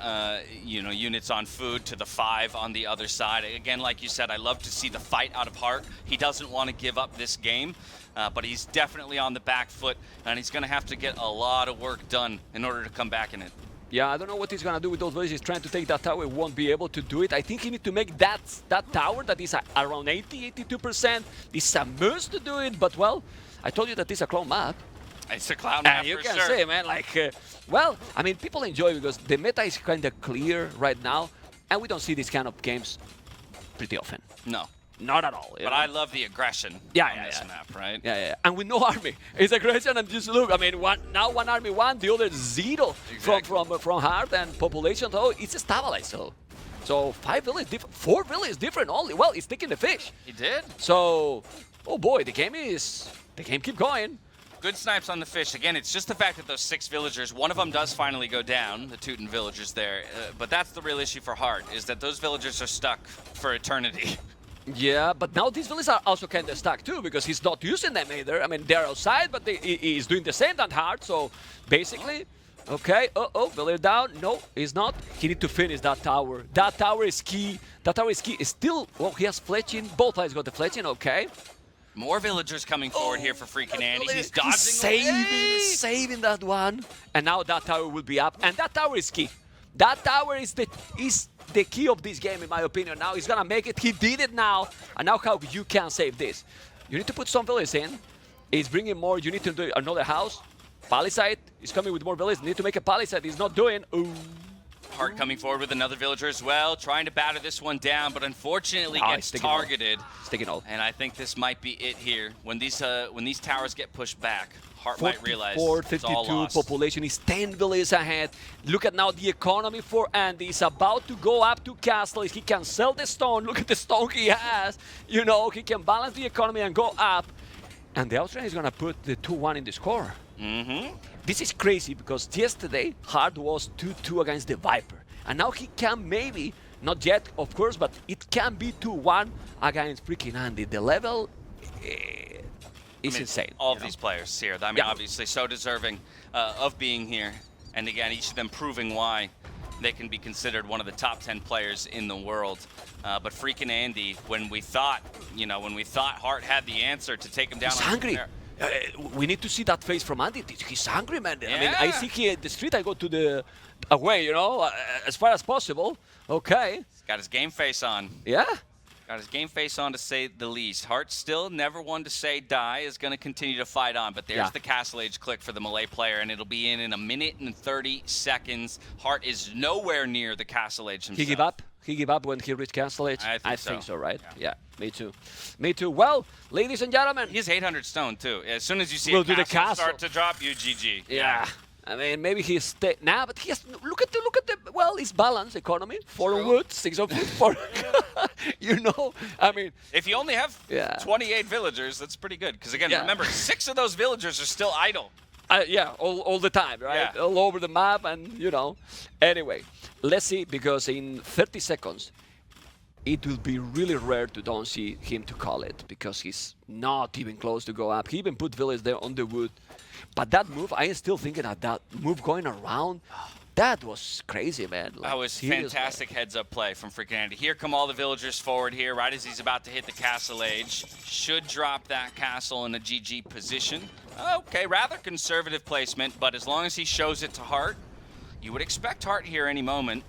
units on food to the 5 on the other side. Again, like you said, I love to see the fight out of Hearttt. He doesn't want to give up this game, but he's definitely on the back foot, and he's going to have to get a lot of work done in order to come back in it. Yeah, I don't know what he's gonna do with those villages. He's trying to take that tower, won't be able to do it. I think he needs to make that tower that is around 82%. It's a must to do it, but well, I told you that it's a clone map. It's a clown map, you for can sure. say, man, like, well, I mean, people enjoy because the meta is kind of clear right now, and we don't see these kind of games pretty often. No. Not at all. But I love the aggression on this map, right? Yeah. And with no army. It's aggression, and just look, I mean, one army won, the other 0 from Hearttt and population. So it's stabilized. So 5 villages different, 4 villages different only. Well, he's taking the fish. He did. So, oh boy, the game keep going. Good snipes on the fish. Again, it's just the fact that those 6 villagers, one of them does finally go down, the Teuton villagers there. But that's the real issue for Hearttt, is that those villagers are stuck for eternity. Yeah, but now these villagers are also kind of stuck too, because he's not using them either. I mean, they're outside, but he's doing the same than Hearttt, so basically... Okay, villager down. No, he's not. He need to finish that tower. That tower is key. That tower is key. It's still, well, he has fletching. Both sides got the fletching, okay. More villagers coming forward here for freaking Andy. He's dodging away. Saving that one. And now that tower will be up. And that tower is key. That tower is the key of this game, in my opinion. Now he's gonna make it. He did it now. And now how you can save this? You need to put some villagers in. He's bringing more. You need to do another house. Palisade is coming with more villagers. Need to make a palisade. He's not doing. Ooh. Hearttt coming forward with another villager as well, trying to batter this one down, but unfortunately gets targeted. Sticking all. And I think this might be it here. When these towers get pushed back, Hearttt might realize 52 population is 10 villages ahead. Look at now the economy for Andy. He's about to go up to castle. He can sell the stone. Look at the stone he has. You know, he can balance the economy and go up. And the Austrian is going to put the 2-1 in the score. This is crazy because yesterday Hearttt was 2-2 against the Viper. And now he can maybe, not yet of course, but it can be 2-1 against freaking Andy. The level is insane. All of these players here, I mean, obviously so deserving of being here. And again, each of them proving why they can be considered one of the top 10 players in the world. But freaking Andy, when we thought Hearttt had the answer to take him down. He's hungry. We need to see that face from Andy. He's hungry, man. Yeah. I mean, I see here in the street, I go to the away, you know, as far as possible. Okay. He's got his game face on. Yeah. Got his game face on, to say the least. Hearttt still never one to say die, is going to continue to fight on. But there's the Castle Age click for the Malay player, and it'll be in a minute and 30 seconds. Hearttt is nowhere near the Castle Age himself. He give up? He give up when he reached Castle Age? I think so, right? Yeah, me too. Me too. Well, ladies and gentlemen. He's 800 stone, too. As soon as you see we'll a castle start to drop, you GG. Yeah. I mean, maybe he's but he has look at the well, it's balanced economy. 4 on wood, 6 on food, 4. You know, I mean, if you only have 28 villagers, that's pretty good. Because again, remember, 6 of those villagers are still idle. Yeah, all the time, right? Yeah. All over the map, and you know. Anyway, let's see, because in 30 seconds, it will be really rare to don't see him to call it, because he's not even close to go up. He even put village there on the wood. But that move, I am still thinking of that move going around. That was crazy, man. Like, that was fantastic heads-up play from freaking Andy. Here come all the villagers forward here, right as he's about to hit the Castle Age. Should drop that castle in a GG position. Okay, rather conservative placement, but as long as he shows it to Hearttt, you would expect Hearttt here any moment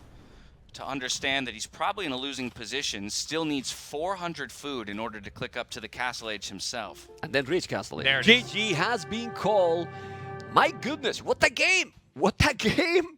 to understand that he's probably in a losing position, still needs 400 food in order to click up to the Castle Age himself. And then reach Castle Age. GG has been called. My goodness, what a game! What a game!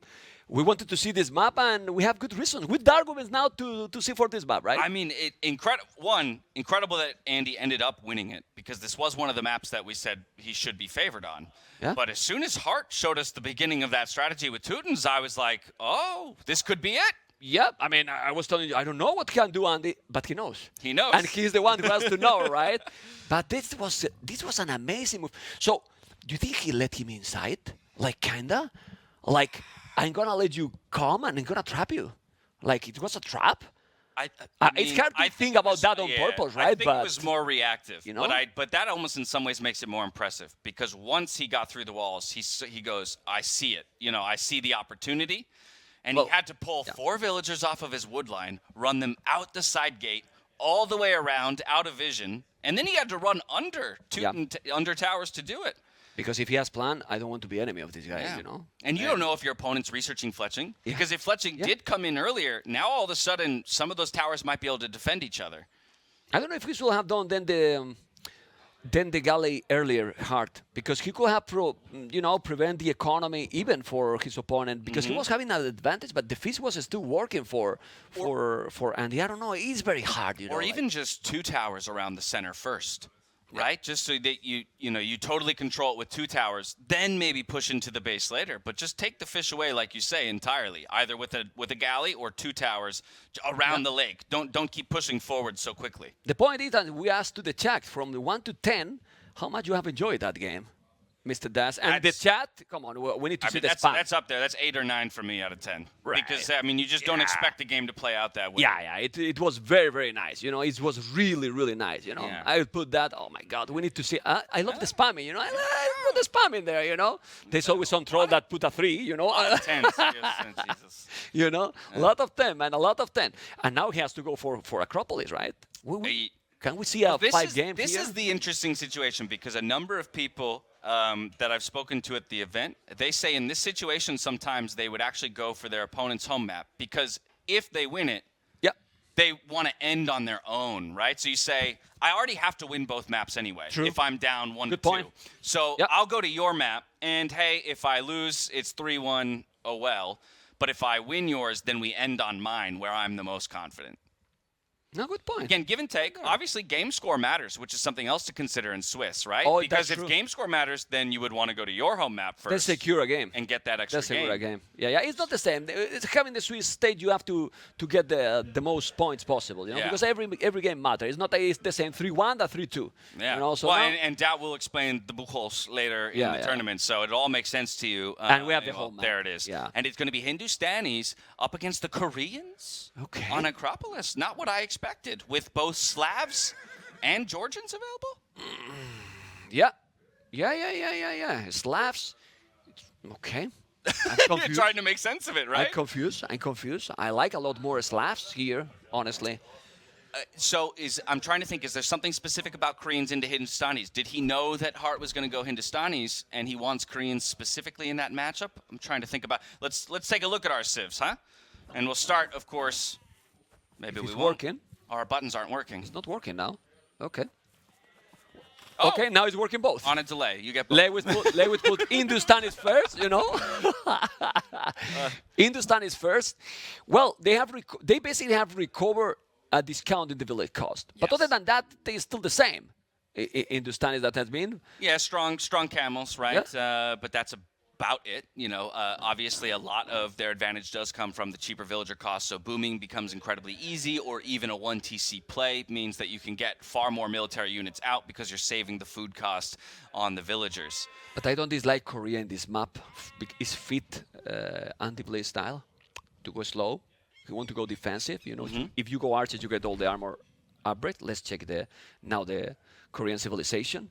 We wanted to see this map, and we have good reasons, good arguments now to see for this map, right? I mean, incredible that Andy ended up winning it, because this was one of the maps that we said he should be favored on. Yeah. But as soon as Hearttt showed us the beginning of that strategy with Teutons, I was like, oh, this could be it. Yep. I mean, I was telling you, I don't know what he can do, Andy, but he knows. He knows. And he's the one who has to know, right? But this was an amazing move. So, do you think he let him inside? Like, kinda? Like, I'm gonna let you come and I'm gonna trap you. Like, it was a trap? I mean, it's hard to think about that on purpose, right? I think it was more reactive. You know? But that almost in some ways makes it more impressive, because once he got through the walls, he goes, I see it. You know, I see the opportunity. And he had to pull 4 villagers off of his wood line, run them out the side gate, all the way around, out of vision. And then he had to run under under towers to do it. Because if he has plan, I don't want to be enemy of these guys, you know? And you don't know if your opponent's researching fletching. Because if fletching did come in earlier, now all of a sudden, some of those towers might be able to defend each other. I don't know if he should have done then the galley earlier, Hearttt, because he could have prevent the economy even for his opponent, because he was having an advantage, but the feast was still working for Andy. I don't know, it's very hard, you know. Or even just 2 towers around the center first. Right, just so that you totally control it with 2 towers, then maybe push into the base later. But just take the fish away, like you say, entirely, either with a galley or 2 towers around the lake. Don't keep pushing forward so quickly. The point is that we asked to the chat from the 1 to 10 how much you have enjoyed that game. Mr. Das. And the chat, come on, we need to see the that's, spam. that's up there. That's 8 or 9 for me out of 10. Right. Because, I mean, you just don't expect the game to play out that way. Yeah, it was very, very nice. You know, it was really, really nice. You know, Yeah. I would put that. Oh my God, we need to see. I love the spamming. You know, I put the spam in there. You know, there's always some troll that put a 3. You know, 10. Jesus. you know, a lot of 10, man, a lot of 10. And now he has to go for Acropolis, right? Can we see a 5 game This here? is the interesting situation because a number of people that I've spoken to at the event, they say in this situation sometimes they would actually go for their opponent's home map because if they win it, Yeah. they want to end on their own, right? So you say, I already have to win both maps anyway True. if I'm down 1 Good to 2. point. So Yep. I'll go to your map, and hey, if I lose, it's 3-1, oh well. But if I win yours, then we end on mine where I'm the most confident. No, good point. Again, give and take. Obviously, game score matters, which is something else to consider in Swiss, right? Oh, because that's if true. game score matters, then you would want to go to your home map first. Let's secure a game. And get that extra That's game. a good game. Yeah, it's not the same. It's having the Swiss state, you have to get the most points possible, you know, Yeah. because every game matters. It's not that it's the same 3-1 that 3-2. Yeah. You know, so well, now- and Doubt will explain the Buchholz later in the tournament, so it all makes sense to you. And we have the home map. There it is. Yeah. And it's going to be Hindustanis up against the Koreans Okay. on Acropolis. Not what I expected, with both Slavs and Georgians available. Yeah. Slavs. Okay. I'm You're confused. trying to make sense of it, right? I'm confused. I like a lot more Slavs here, honestly. So I'm trying to think, is there something specific about Koreans into Hindustanis? Did he know that Hearttt was going to go Hindustanis and he wants Koreans specifically in that matchup? I'm trying to think about. Let's take a look at our civs, huh? And we'll start, of course. Maybe we It's won't. working. Our buttons aren't working. It's not working now. Okay. Oh, Okay, now it's working both. on a delay. You get both. Lewis put Hindustanis first, you know. Hindustanis first. Well, they basically have recovered a discount in the village cost. But Yes. other than that, they're still the same. Hindustanis that has been. Yeah, strong camels, right? But that's about it. You know, obviously a lot of their advantage does come from the cheaper villager cost. So booming becomes incredibly easy, or even a 1 TC play means that you can get far more military units out because you're saving the food cost on the villagers. But I don't dislike Korea in this map. It's fit anti-play style to go slow. If you want to go defensive, you know, if you go archers, you get all the armor upgrade. Let's check now the Korean civilization.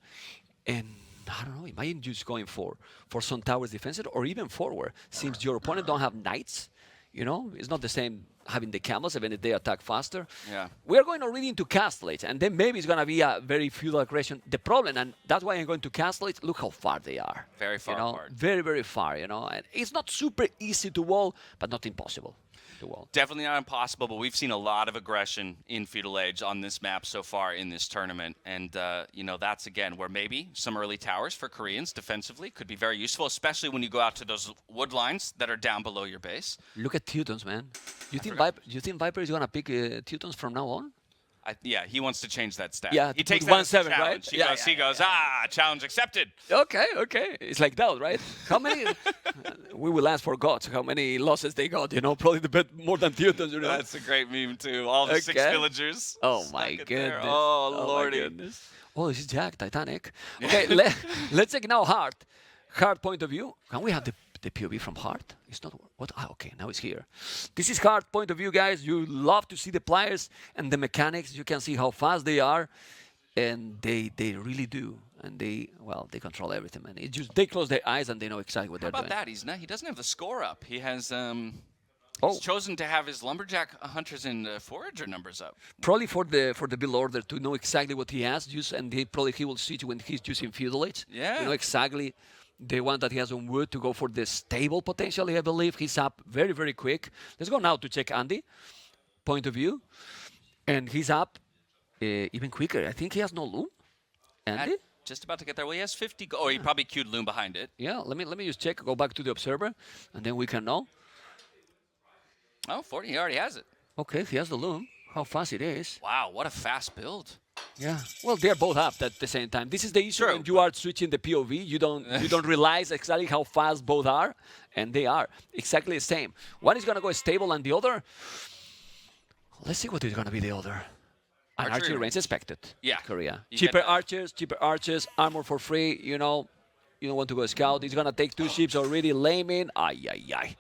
And I don't know, imagine just going for some towers defensive or even forward. Since your opponent don't have knights, you know, it's not the same having the camels, even if they attack faster. Yeah. We are going already into Castellate, and then maybe it's going to be a very feudal aggression. The problem, and that's why I'm going to Castellate, look how far they are. Very far you know? apart. Very, very far, you know. And it's not super easy to wall, but not impossible to wall. Definitely not impossible, but we've seen a lot of aggression in Feudal Age on this map so far in this tournament. And, you know, that's, again, where maybe some early towers for Koreans defensively could be very useful, especially when you go out to those wood lines that are down below your base. Look at Teutons, man. You think Viper is going to pick Teutons from now on? Yeah, he wants to change that stat. Yeah, he to takes put that as a 1-7, right? challenge. He goes, challenge accepted. Okay. It's like that, right? How many? We will ask for gods. How many losses they got? You know, probably the bit more than Teutons. You know. That's a great meme too. All the 6 Okay. villagers. Oh stuck my in there. goodness. Oh, my lordy. goodness. Oh, this is Jack Titanic. Okay, let's take now Hearttt point of view. Can we have the POV from Hearttt? It's not what? Okay, now it's here. This is Hearttt point of view, guys. You love to see the players and the mechanics. You can see how fast they are, and they really do. And they control everything, man. It just they close their eyes and they know exactly what How they're about doing. that? He doesn't have the score up. He has Oh. he's chosen to have his lumberjack, hunters, and forager numbers up. Probably for the build order to know exactly what he has used, and he will see it when he's using feudal age. Yeah. You know exactly the one that he has on wood to go for the stable potentially. I believe he's up very, very quick. Let's go now to check Andy point of view, and he's up even quicker. I think he has no loom. Andy. Just about to get there. Well, he has 50. Oh, he probably queued loom behind it. Yeah. Let me just check. Go back to the observer, and then we can know. Oh, 40. He already has it. Okay, he has the loom. How fast it is. Wow, what a fast build. Yeah. Well, they're both up at the same time. This is the issue True. when you are switching the POV. You don't realize exactly how fast both are, and they are exactly the same. One is gonna go stable, and the other. Let's see what is gonna be the other. An Archery archery range expected. Yeah. Korea. You Cheaper get that. archers, armor for free. You know, You don't want to go scout. He's gonna take 2 ships already. Layman. Ay, ay, ay.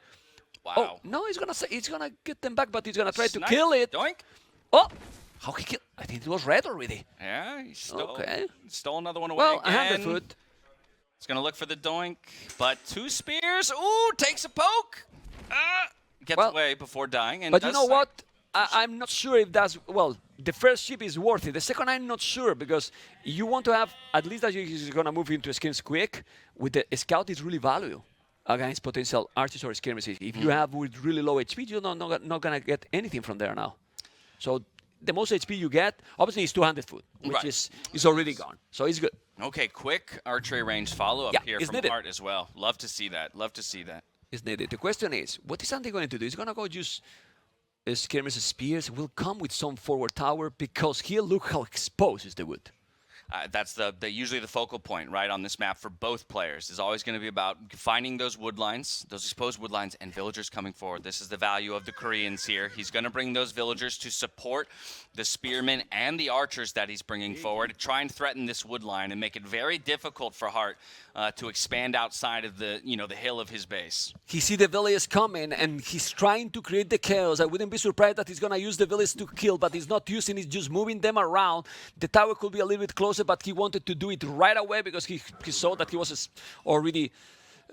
Wow. Oh no, he's gonna get them back, but he's gonna try to Snipe. kill it. Doink. Oh, how he killed? I think it was red already. Yeah, he stole, Okay. stole another one away Well, again. 100 foot. He's going to look for the doink, but 2 spears. Ooh, takes a poke. Gets Well, away before dying. And But you does know snipe. what? I'm not sure if that's, well, the first ship is worth it. The second, I'm not sure, because you want to have, at least that he's going to move into skins quick. With the scout, is really value against potential archers or skirmishes. If you have with really low HP, you're not going to get anything from there now. So the most HP you get, obviously, is 200 foot, which Right. is already gone. So it's good. Okay, quick archery range follow-up Yeah, here it's from needed. Hearttt as well. Love to see that. Love to see that. Is needed. The question is, what is Andy going to do? He's going to go use skirmish spears. Will come with some forward tower, because here, look how exposed is the wood. That's usually the focal point, right, on this map for both players. Is always going to be about finding those wood lines, those exposed wood lines, and villagers coming forward. This is the value of the Koreans here. He's going to bring those villagers to support the spearmen and the archers that he's bringing forward, try and threaten this wood line and make it very difficult for Hearttt to expand outside of the hill of his base. He see the village coming, and he's trying to create the chaos. I wouldn't be surprised that he's going to use the village to kill, but he's not using it, just moving them around. The tower could be a little bit closer, but he wanted to do it right away because he saw that he was already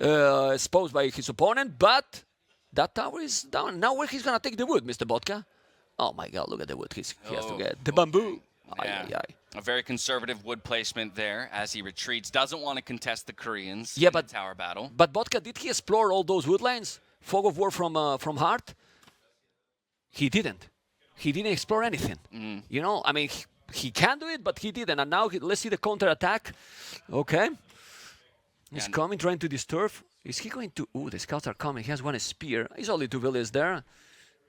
exposed by his opponent, but that tower is down. Now where he's going to take the wood, Mr. Vodka? Oh my God, look at the wood he has to get. The bamboo. Yeah. Ay, ay, ay. A very conservative wood placement there as he retreats. Doesn't want to contest the Koreans Yeah, in but the tower battle. But Vodka, did he explore all those woodlands? Fog of War from Hearttt? He didn't. He didn't explore anything. You know, I mean, he can do it, but he didn't. And now let's see the counter attack. Okay. He's coming, trying to disturb. Is he going to? Ooh, the scouts are coming. He has 1 spear. He's only 2 villages there.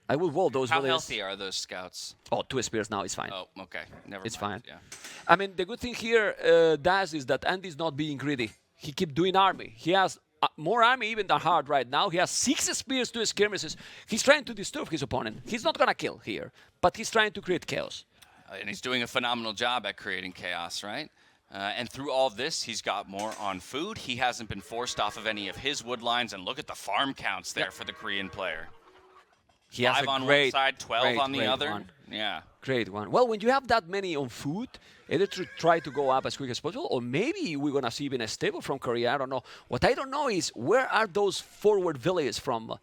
I will wall those How villages. healthy are those scouts? Oh, 2 spears now. It's fine. Oh, okay. Never It's mind. fine. Yeah. I mean, the good thing here, Daz, is that Andy's not being greedy. He keep doing army. He has more army even than Hearttt right now. He has 6 spears, 2 skirmishes. He's trying to disturb his opponent. He's not going to kill here, but he's trying to create chaos. And he's doing a phenomenal job at creating chaos, right? And through all of this, he's got more on food. He hasn't been forced off of any of his wood lines. And look at the farm counts there for the Korean player. He has 5 a on great, one side, 12 on the great other. one. Yeah. Great one. Well, when you have that many on food, either to try to go up as quick as possible, or maybe we're going to see even a stable from Korea. I don't know. What I don't know is, where are those forward villages from?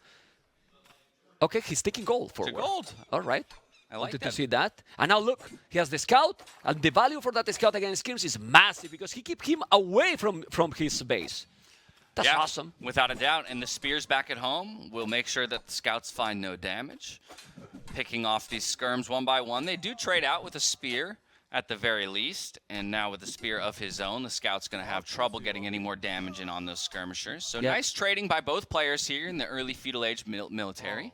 Okay, he's taking gold forward. To gold. All right. I like Wanted that. to see that. And now look, he has the scout, and the value for that scout against skirms is massive, because he keeps him away from his base. That's Yeah, awesome. without a doubt. And the spears back at home will make sure that the scouts find no damage. Picking off these skirms one by one. They do trade out with a spear at the very least. And now with the spear of his own, the scout's going to have trouble getting any more damage in on those skirmishers. So Yeah. nice trading by both players here in the early feudal age military.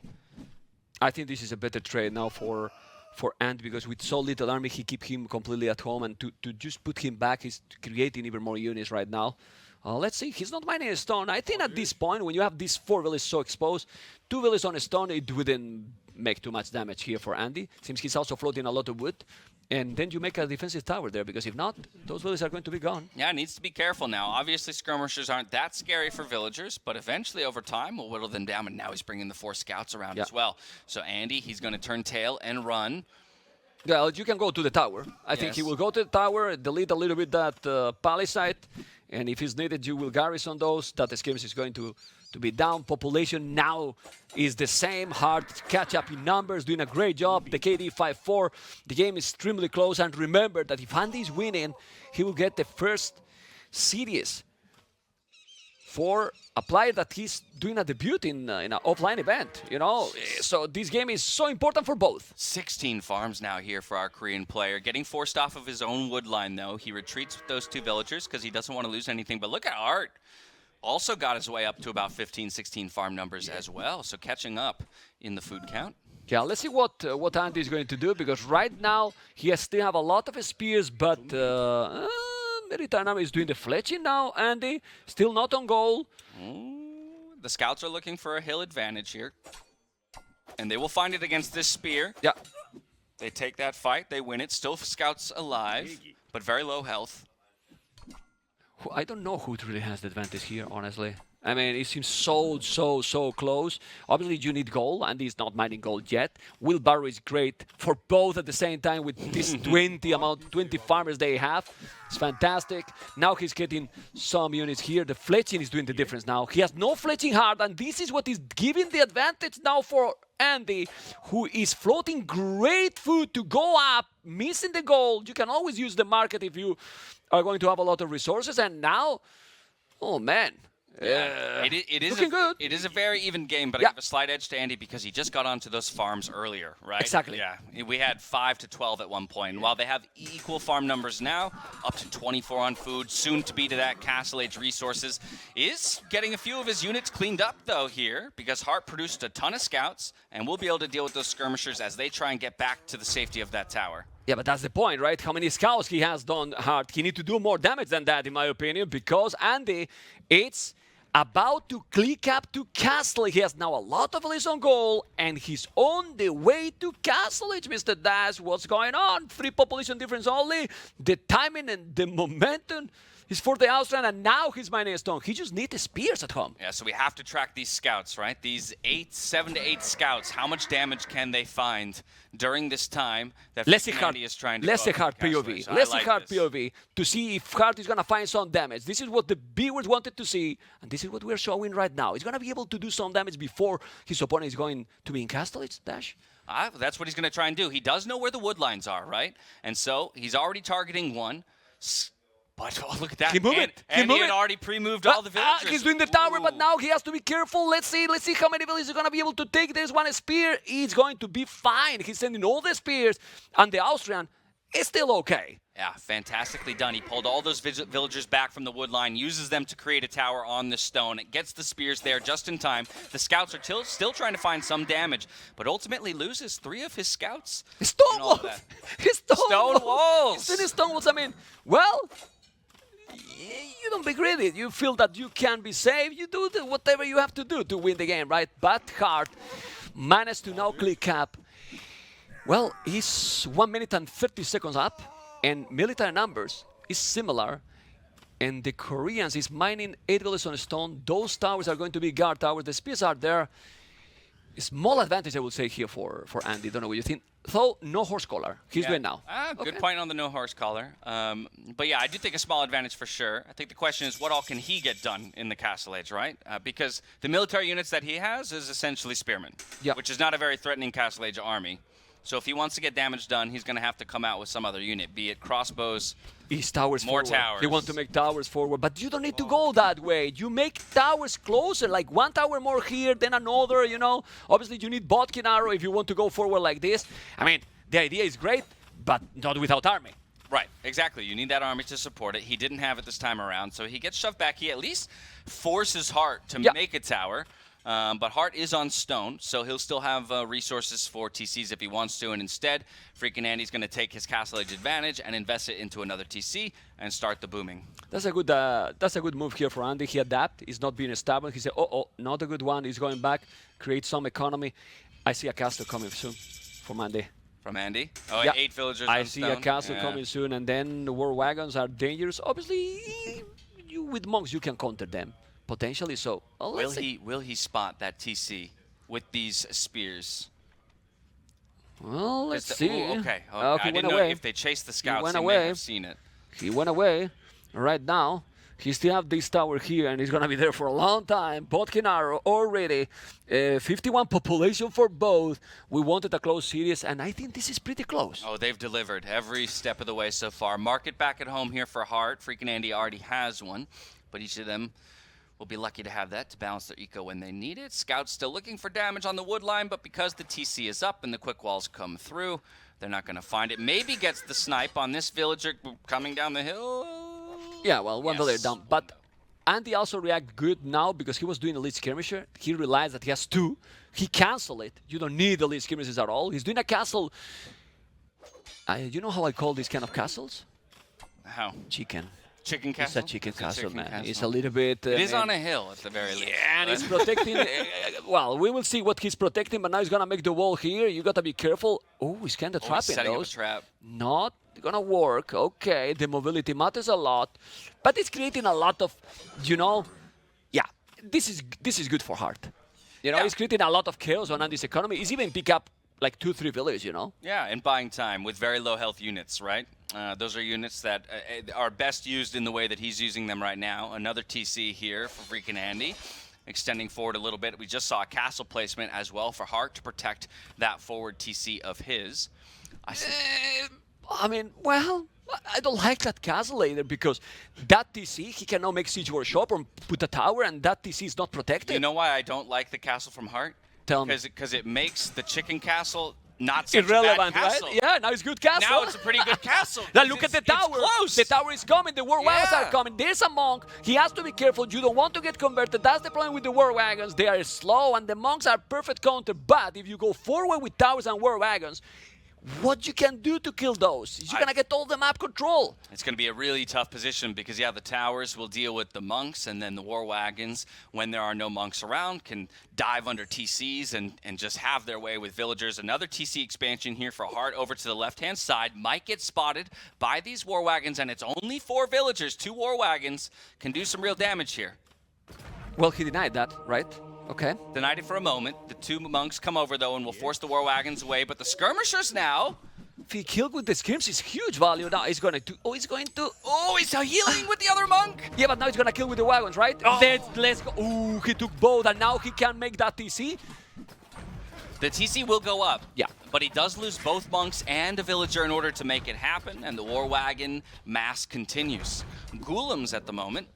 I think this is a better trade now for Ant, because with so little army, he keep him completely at home, and to just put him back is creating even more units right now. Let's see, he's not mining a stone. I think at this point, when you have these 4 villages so exposed, 2 villages on a stone, it wouldn't make too much damage here for Andy. Seems he's also floating a lot of wood. And then you make a defensive tower there, because if not, those villages are going to be gone. Yeah, needs to be careful now. Obviously, skirmishers aren't that scary for villagers, but eventually, over time, we'll whittle them down. And now he's bringing the 4 scouts around as well. So Andy, he's going to turn tail and run. Yeah, you can go to the tower. I think he Yes. will go to the tower, delete a little bit that palisade, and if it's needed, you will garrison those. That skirmish is going to be down. Population now is the same. Hearttt catch up in numbers, doing a great job. The KD 5-4. The game is extremely close, and remember that if Andy is winning, he will get the first series for a player that he's doing a debut in an offline event, you know. So this game is so important for both. 16 farms now here for our Korean player. Getting forced off of his own wood line, though. He retreats with those 2 villagers because he doesn't want to lose anything. But look at Hearttt. Also got his way up to about 15, 16 farm numbers as well. So catching up in the food count. Yeah, let's see what Andy is going to do, because right now he still have a lot of spears, but Mediterranean is doing the fletching now. Andy still not on goal. The scouts are looking for a hill advantage here. And they will find it against this spear. Yeah, They take that fight. They win it. Still scouts alive, but very low health. I don't know who really has the advantage here, honestly. I mean, it seems so close. Obviously, you need gold, and he's not mining gold yet. Wheelbarrow is great for both at the same time with this 20 farmers they have. It's fantastic. Now he's getting some units here. The fletching is doing the difference now. He has no fletching hard, and this is what is giving the advantage now for Andy, who is floating great food to go up, missing the gold. You can always use the market if you are going to have a lot of resources, and now, oh man. Yeah, it is looking good. It is a very even game, but I Yeah. give a slight edge to Andy because he just got onto those farms earlier, right? Exactly. Yeah, we had 5 to 12 at one point. And while they have equal farm numbers now, up to 24 on food, soon to be to that Castle Age resources, is getting a few of his units cleaned up though here because Hearttt produced a ton of scouts, and we'll be able to deal with those skirmishers as they try and get back to the safety of that tower. Yeah, but that's the point, right? How many scouts he has done hard. He need to do more damage than that, in my opinion, because Andy, it's about to click up to Castle. He has now a lot of elites on goal, and he's on the way to Castle Age, Mr. Dash. What's going on? 3 population difference only. The timing and the momentum is for the Austrian, and now he's mining a stone. He just needs the spears at home. Yeah, so we have to track these scouts, right? These 7 to 8 scouts, how much damage can they find during this time that Andy is trying to let's see Hearttt Castle POV. Age? Let's see like Hearttt this. POV to see if Hearttt is going to find some damage. This is what the viewers wanted to see, and this is what we're showing right now. He's going to be able to do some damage before his opponent is going to be in Castle Age, Dash. That's what he's going to try and do. He does know where the wood lines are, right? And so he's already targeting one. But oh, look at that. He moved it. And he had already pre-moved all the villagers. He's doing the tower, but Ooh. now he has to be careful. Let's see how many villagers are going to be able to take. There's one spear. He's going to be fine. He's sending all the spears, and the Austrian is still okay. Yeah, fantastically done. He pulled all those villagers back from the wood line, uses them to create a tower on the stone. It gets the spears there just in time. The scouts are still trying to find some damage, but ultimately loses 3 of his scouts. Stone and all walls. that. Stone walls. He's doing stone walls. I mean, well, you don't be greedy. You feel that you can be safe. You do whatever you have to do to win the game, right? But Hearttt managed to now click up. Well, he's 1 minute and 30 seconds up, and military numbers is similar. And the Koreans is mining 8 villages on stone. Those towers are going to be guard towers. The spears are there. Small advantage, I would say, here for Andy. Don't know what you think. Though, no horse collar. He's doing now. Good point on the no horse collar. But yeah, I do think a small advantage for sure. I think the question is what all can he get done in the Castle Age, right? Because the military units that he has is essentially spearmen, which is not a very threatening Castle Age army. So if he wants to get damage done, he's going to have to come out with some other unit, be it crossbows, East towers more forward. towers. He wants to make towers forward, but you don't need to go that way. You make towers closer, like 1 tower more here, then another, you know. Obviously, you need Botkin arrow if you want to go forward like this. I mean, the idea is great, but not without army. Right, exactly. You need that army to support it. He didn't have it this time around, so he gets shoved back. He at least forces Hearttt to make a tower. But Hearttt is on stone, so he'll still have resources for TCs if he wants to. And instead, freaking Andy's going to take his Castle Age advantage and invest it into another TC and start the booming. That's a good move here for Andy. He adapt. He's not being stubborn. He said, oh, not a good one. He's going back, create some economy. I see a castle coming soon from Andy. From Andy? Oh, yeah. 8 villagers I on see stone. A castle coming soon, and then the war wagons are dangerous. Obviously, with monks, you can counter them. Potentially so. Well, will he spot that TC with these spears? Well, let's see. Ooh, okay. I I didn't know if they chased the scouts. He may have seen it. He went away. Right now, he still have this tower here, and he's gonna be there for a long time. Botkinaro already. 51 population for both. We wanted a close series, and I think this is pretty close. Oh, they've delivered every step of the way so far. Market back at home here for Hearttt. Freaking Andy already has one, but each of them will be lucky to have that to balance their eco when they need it. Scouts still looking for damage on the wood line, but because the TC is up and the quick walls come through, they're not going to find it. Maybe gets the snipe on this villager coming down the hill. Yeah, well, one villager down. But Andy also react good now because he was doing elite skirmisher. He realized that he has 2. He canceled it. You don't need elite skirmishers at all. He's doing a castle. You know how I call these kind of castles? How? Chicken. Chicken castle? It's a chicken castle, man. Castle. It's a little bit... it is on a hill at the very least. Yeah, and he's protecting... well, we will see what he's protecting, but now he's going to make the wall here. You got to be careful. Oh, he's kind of trapping setting those. up a trap. Not gonna work. Okay, the mobility matters a lot, but it's creating a lot of, yeah. This is good for Hearttt. Yeah. It's creating a lot of chaos on Andy's economy. He's even pick up like 2-3 villages. Yeah, and buying time with very low health units, right? Those are units that are best used in the way that he's using them right now. Another TC here for freaking Andy. Extending forward a little bit. We just saw a castle placement as well for Hearttt to protect that forward TC of his. I mean, well, I don't like that castle either because that TC, he can now make siege workshop or put a tower and that TC is not protected. You know why I don't like the castle from Hearttt? Tell me. Because it makes the chicken castle not such Irrelevant, a bad castle. right? Yeah, now it's good castle. Now it's a pretty good castle. Now look at the tower. It's close. The tower is coming. The war wagons Yeah. are coming. There's a monk. He has to be careful. You don't want to get converted. That's the problem with the war wagons. They are slow, and the monks are perfect counter. But if you go forward with towers and war wagons, what you can do to kill those? You're gonna get all the map control. It's going to be a really tough position because, yeah, the towers will deal with the monks, and then the war wagons, when there are no monks around, can dive under TCs and just have their way with villagers. Another TC expansion here for Hearttt over to the left-hand side might get spotted by these war wagons, and it's only 4 villagers. 2 war wagons can do some real damage here. Well, he denied that, right? Okay. Denied it for a moment. The 2 monks come over, though, and will force the war wagons away, but the skirmishers now... If he killed with the skirms, is huge value now. He's going to... Oh, he's healing with the other monk! Yeah, but now he's going to kill with the wagons, right? Oh. Let's go. Ooh, he took both, and now he can make that TC. The TC will go up. Yeah. But he does lose both monks and a villager in order to make it happen, and the war wagon mass continues. Ghoulems at the moment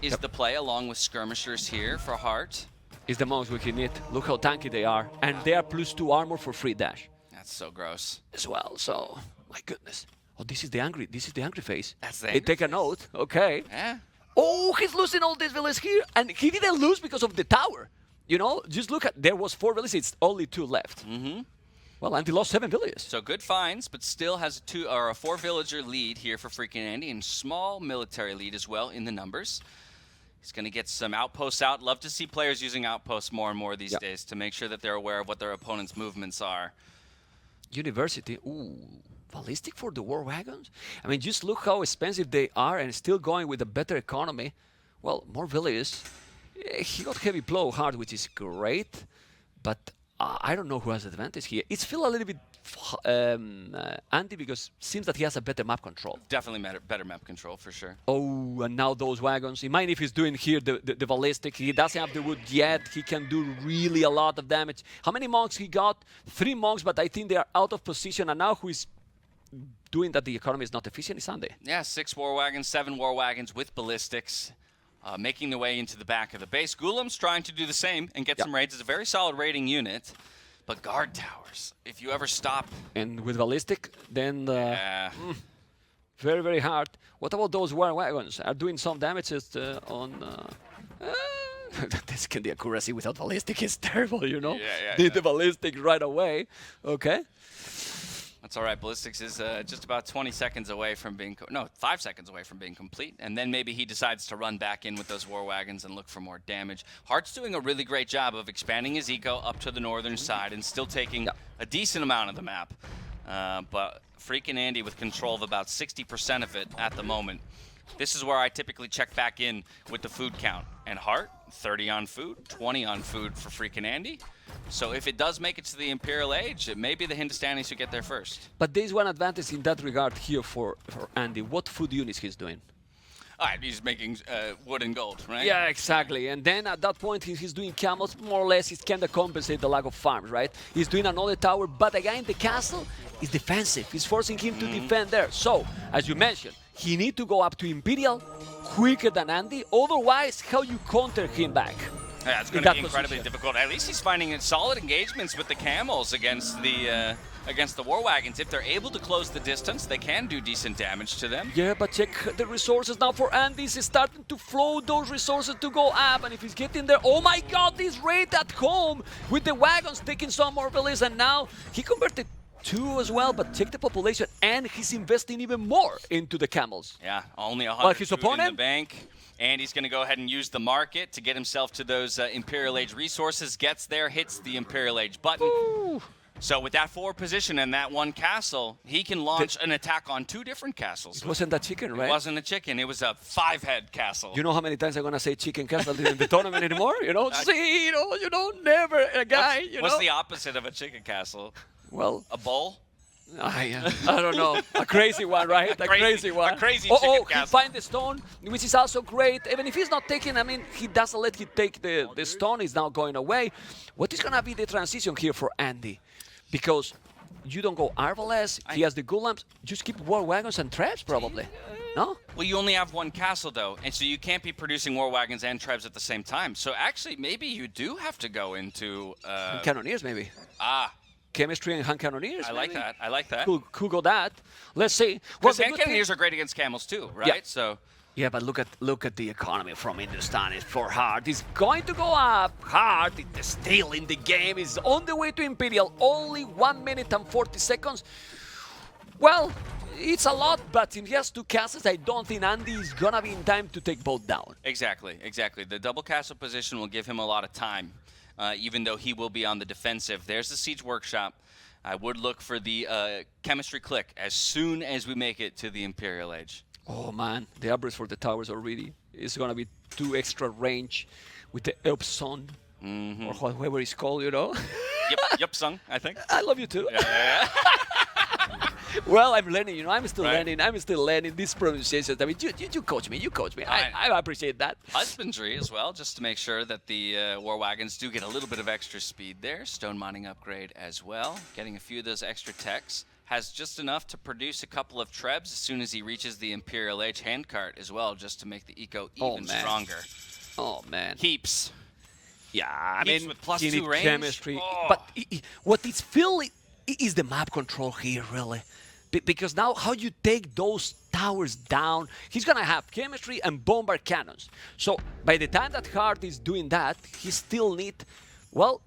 is the play, along with skirmishers here for Hearttt. Is the monks we can hit. Look how tanky they are. And they are +2 armor for free dash. That's so gross. As well, so my goodness. Oh, this is the angry face. That's the Hey, angry take a note. Okay. Yeah. Oh, he's losing all these villages here. And he didn't lose because of the tower. Just look at, there was 4 villages, it's only 2 left. Mm-hmm. Well, and he lost 7 villages. So good finds, but still has a 4 villager lead here for freaking Andy, and small military lead as well in the numbers. He's going to get some outposts out. Love to see players using outposts more and more these days to make sure that they're aware of what their opponent's movements are. University. Ooh, ballistic for the war wagons? I mean, just look how expensive they are and still going with a better economy. Well, more villages. He got heavy blow hard, which is great, but I don't know who has advantage here. It's still a little bit Andy because it seems that he has a better map control. Definitely better map control for sure. Oh, and now those wagons. Mind if he's doing here the ballistic. He doesn't have the wood yet. He can do really a lot of damage. How many monks he got? 3 monks, but I think they are out of position. And now who is doing that the economy is not efficient is Andy. Yeah, 6 war wagons, 7 war wagons with ballistics. Making their way into the back of the base. Ghoulem's trying to do the same and get some raids. It's a very solid raiding unit. But guard towers, if you ever stop... And with ballistic, then Yeah. very, very hard. What about those war wagons? Are doing some damages on... this can the accuracy without ballistic is terrible, Yeah. Need the ballistic right away. Okay. That's all right. Ballistics is just about 20 seconds away from being... 5 seconds away from being complete. And then maybe he decides to run back in with those war wagons and look for more damage. Heartt's doing a really great job of expanding his eco up to the northern side and still taking a decent amount of the map. But freaking Andy with control of about 60% of it at the moment. This is where I typically check back in with the food count. And Hearttt, 30 on food, 20 on food for freaking Andy. So if it does make it to the Imperial Age, it may be the Hindustanis who get there first. But there's one advantage in that regard here for Andy. What food units he's doing? All right, he's making wood and gold, right? Yeah, exactly. And then at that point, he's doing camels, more or less. He's kind of compensate the lack of farms, right? He's doing another tower, but again, the castle is defensive. He's forcing him to defend there. So, as you mentioned, he need to go up to Imperial quicker than Andy. Otherwise, how you counter him back? Yeah, it's going to be incredibly difficult. At least he's finding solid engagements with the camels against the war wagons. If they're able to close the distance, they can do decent damage to them. Yeah, but check the resources now for Andy. He's starting to flow those resources to go up. And if he's getting there, oh my God, this raid at home with the wagons taking some more villages. And now he converted 2 as well, but check the population. And he's investing even more into the camels. Yeah, only 100 his food opponent? in the bank. And he's going to go ahead and use the market to get himself to those Imperial Age resources. Gets there, hits the Imperial Age button. Ooh. So with that forward position and that one castle, he can launch an attack on 2 different castles. It wasn't that chicken, right? It wasn't a chicken. It was a 5-head castle. You know how many times I'm gonna say chicken castle in the tournament anymore? You know, see, you know, never a guy. What's the opposite of a chicken castle? Well, a bowl? I don't know. A crazy one, right? A crazy one. A crazy chicken castle. He finds the stone, which is also great. Even if he's not taking, I mean, he doesn't let him take the stone. It's now going away. What is going to be the transition here for Andy? Because you don't go Arbalest, he has the Gulams. Just keep war wagons and traps, probably. No? Well, you only have one castle, though, and so you can't be producing war wagons and trebs at the same time. So actually, maybe you do have to go into... Cannoneers, maybe. Chemistry and hand cannoneers. I like that. I like that. Could go that. Let's see. Well, hand cannoneers are great against camels too, right? Yeah. So. Yeah, but look at the economy from Hindustan. It's for Hearttt. It's going to go up. Hearttt is still in the game. Is on the way to Imperial. Only 1 minute and 40 seconds. Well, it's a lot, but if he has 2 castles, I don't think Andy is gonna be in time to take both down. Exactly. The double castle position will give him a lot of time. Even though he will be on the defensive. There's the Siege Workshop. I would look for the Chemistry Click as soon as we make it to the Imperial Age. Oh man, the upgrades for the towers already. It's going to be 2 extra range with the Upson, or whatever it's called, you know? Yep, Sung, I think. I love you too. Yeah. Well, I'm learning, you know, I'm still learning these pronunciations. I mean, you coach me, I appreciate that. Husbandry as well, just to make sure that the war wagons do get a little bit of extra speed there. Stone mining upgrade as well. Getting a few of those extra techs. Has just enough to produce a couple of trebs as soon as he reaches the Imperial Age handcart as well, just to make the eco even stronger. Oh, man. Heaps. Yeah, I Heaps mean, with +2 range. Chemistry. Oh. But what is Phil is the map control here, really. Because now how you take those towers down, he's going to have chemistry and bombard cannons. So by the time that Hearttt is doing that, he still need, well,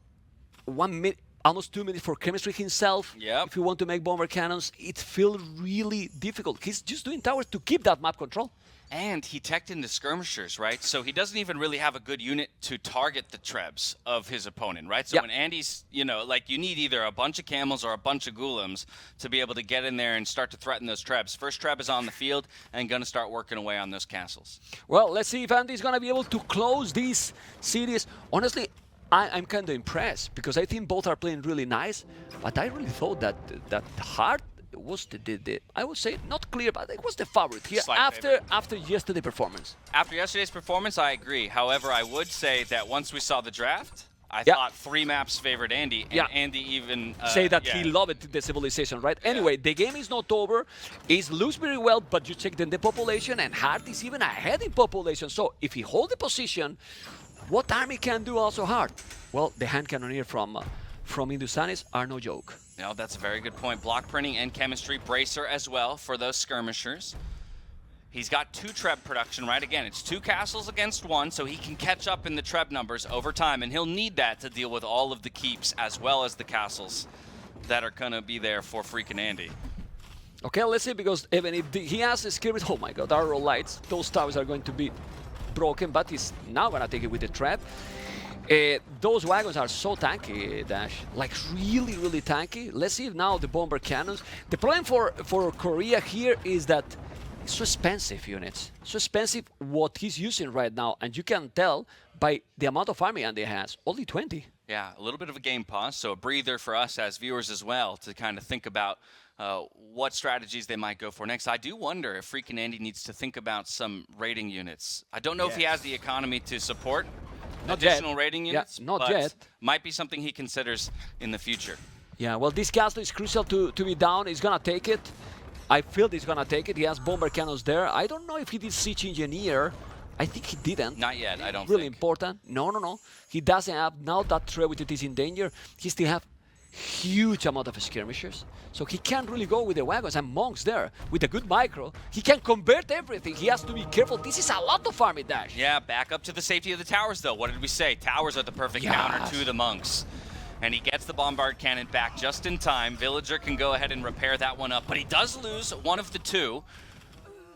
1 minute, almost 2 minutes for chemistry himself. Yep. If you want to make bombard cannons, it feels really difficult. He's just doing towers to keep that map control. And he teched into skirmishers, right? So he doesn't even really have a good unit to target the trebs of his opponent, right? So when Andy's, you know, like you need either a bunch of camels or a bunch of Gulams to be able to get in there and start to threaten those trebs. First treb is on the field and going to start working away on those castles. Well, let's see if Andy's going to be able to close this series. Honestly, I'm kind of impressed because I think both are playing really nice, but I really thought that Hearttt was the I would say not clear, but it was the favorite here after yesterday's performance. After yesterday's performance, I agree. However, I would say that once we saw the draft, I thought 3 maps favored Andy, and Andy even say that he loved the civilization, right? Anyway, the game is not over. It looks very well, but you check then the population, and Hearttt is even ahead in population. So if he holds the position, what army can do also Hearttt? Well, the hand cannoneer from Hindustanis are no joke. No, that's a very good point. Block printing and chemistry bracer as well for those skirmishers. He's got 2 treb production, right? Again, it's 2 castles against 1, so he can catch up in the treb numbers over time, and he'll need that to deal with all of the keeps as well as the castles that are going to be there for freaking Andy. Okay, let's see, because even if he has a skirmish, oh my god, arrow lights, those towers are going to be broken, but he's now going to take it with the trap. Those wagons are so tanky, Dash, like really, really tanky. Let's see if now the bomber cannons. The problem for Korea here is that it's so expensive units, so expensive what he's using right now, and you can tell by the amount of army Andy has, only 20. Yeah, a little bit of a game pause, so a breather for us as viewers as well to kind of think about what strategies they might go for next. I do wonder if freaking Andy needs to think about some raiding units. I don't know if he has the economy to support additional raiding units, not yet. Might be something he considers in the future. Yeah, well, this castle is crucial to be down. He's going to take it. I feel he's going to take it. He has bomber cannons there. I don't know if he did siege engineer. I think he didn't. Not yet, I don't really think. Important. No. He doesn't have, now that threat with it is in danger, he still have huge amount of skirmishers. So he can't really go with the wagons and monks there. With a good micro, he can convert everything. He has to be careful. This is a lot of army, Dash. Yeah, back up to the safety of the towers, though. What did we say? Towers are the perfect counter to the monks. And he gets the bombard cannon back just in time. Villager can go ahead and repair that one up, but he does lose one of the 2.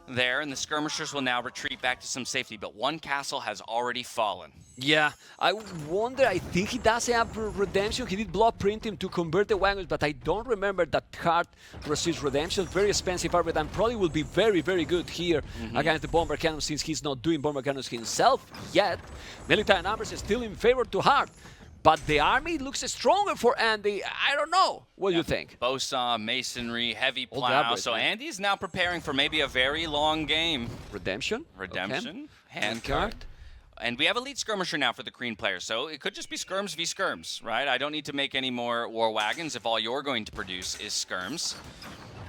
there, and the skirmishers will now retreat back to some safety. But one castle has already fallen. Yeah, I wonder, I think he doesn't have redemption. He did block print him to convert the wagons, but I don't remember that Hearttt resists redemption. Very expensive armor, and probably will be very, very good here against the bomber cannon, since he's not doing bomber cannons himself yet. Military numbers is still in favor to Hearttt. But the army looks stronger for Andy. I don't know. What do you think? Bosa, masonry, heavy All plow. average, So yeah. Andy's now preparing for maybe a very long game. Redemption. Redemption, Okay. handcart. And we have a lead skirmisher now for the Green player, so it could just be skirms v skirms, right? I don't need to make any more war wagons if all you're going to produce is skirms.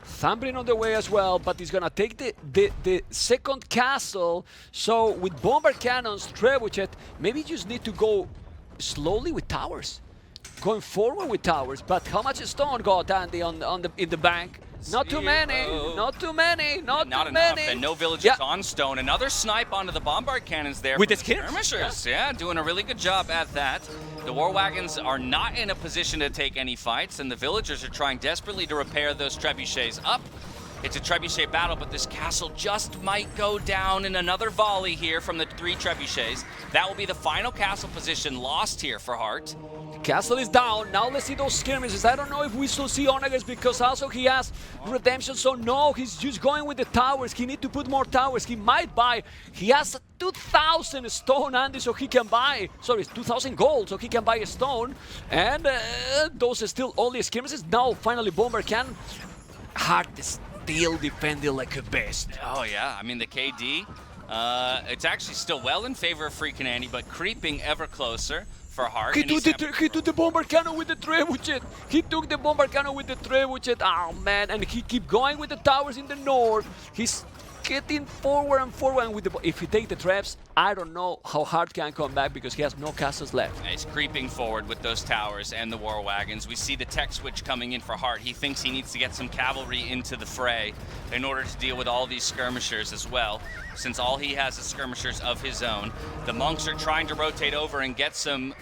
Thambrin on the way as well, but he's gonna take the second castle. So with bomber cannons, Trebuchet, maybe you just need to go slowly with towers. Going forward with towers, but how much stone got Andy in the bank? Not too many, not too many, not too enough, many. and no villages Yeah. on stone. Another snipe onto the bombard cannons there With from the skins? skirmishers. Yeah, doing a really good job at that. The war wagons are not in a position to take any fights, and the villagers are trying desperately to repair those trebuchets up. It's a trebuchet battle, but this castle just might go down in another volley here from the 3 trebuchets. That will be the final castle position lost here for Hearttt. Castle is down. Now let's see those skirmishes. I don't know if we still see Onagers because also he has redemption. So no, he's just going with the towers. He need to put more towers. He might buy. He has 2,000 stone, Andy, so he can buy. Sorry, it's 2,000 gold, so he can buy a stone. And those are still only skirmishes. Now finally bomber cannon. Hearttt is still defending like a beast. Oh yeah, I mean the KD, it's actually still well in favor of freaking Andy, but creeping ever closer for Hearttt. He took the bomber cannon with the trebuchet. He took the bomber cannon with the trebuchet. Oh man, and he keep going with the towers in the north. He's getting forward and forward. And with the, if he take the traps, I don't know how Hearttt can come back because he has no castles left. He's creeping forward with those towers and the war wagons. We see the tech switch coming in for Hearttt. He thinks he needs to get some cavalry into the fray in order to deal with all these skirmishers as well, since all he has is skirmishers of his own. The monks are trying to rotate over and get some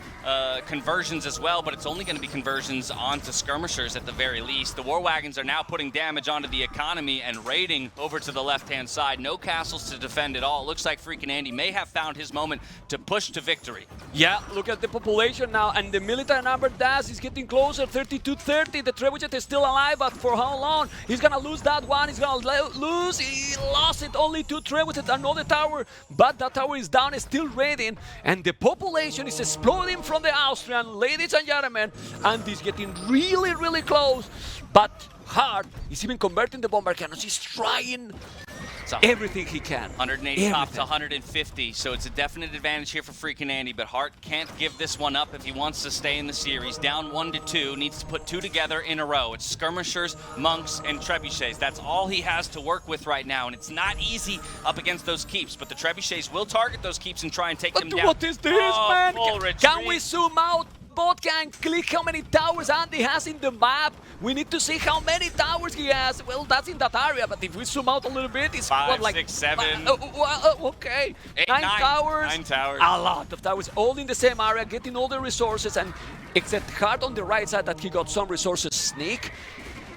conversions as well, but it's only going to be conversions onto skirmishers at the very least. The war wagons are now putting damage onto the economy and raiding over to the left-hand side. No castles to defend at all. It looks like freaking Andy may have found his moment to push to victory. Yeah, look at the population now, and the military number dash is getting closer, 32-30. The trebuchet is still alive, but for how long? He's gonna lose that one. He's gonna lose. He lost it. Only 2 trebuchet, another tower, but that tower is down, is still raiding, and the population is exploding from the Austrian, ladies and gentlemen, and he's getting really, really close. But Hearttt is even converting the bomber cannons. He's trying everything he can. 180 top to 150, so it's a definite advantage here for freaking Andy, but Hearttt can't give this one up if he wants to stay in the series. Down 1-2, needs to put 2 together in a row. It's skirmishers, monks, and trebuchets. That's all he has to work with right now, and it's not easy up against those keeps, but the trebuchets will target those keeps and try and take them down. What is this, man? Full retreat. Can we zoom out? Bot can click how many towers Andy has in the map. We need to see how many towers he has. Well, that's in that area, but if we zoom out a little bit, it's 5, what, like 6, 7. Okay, 8, 9 towers. 9 towers. A lot of towers, all in the same area, getting all the resources, and except Hearttt on the right side that he got some resources sneak.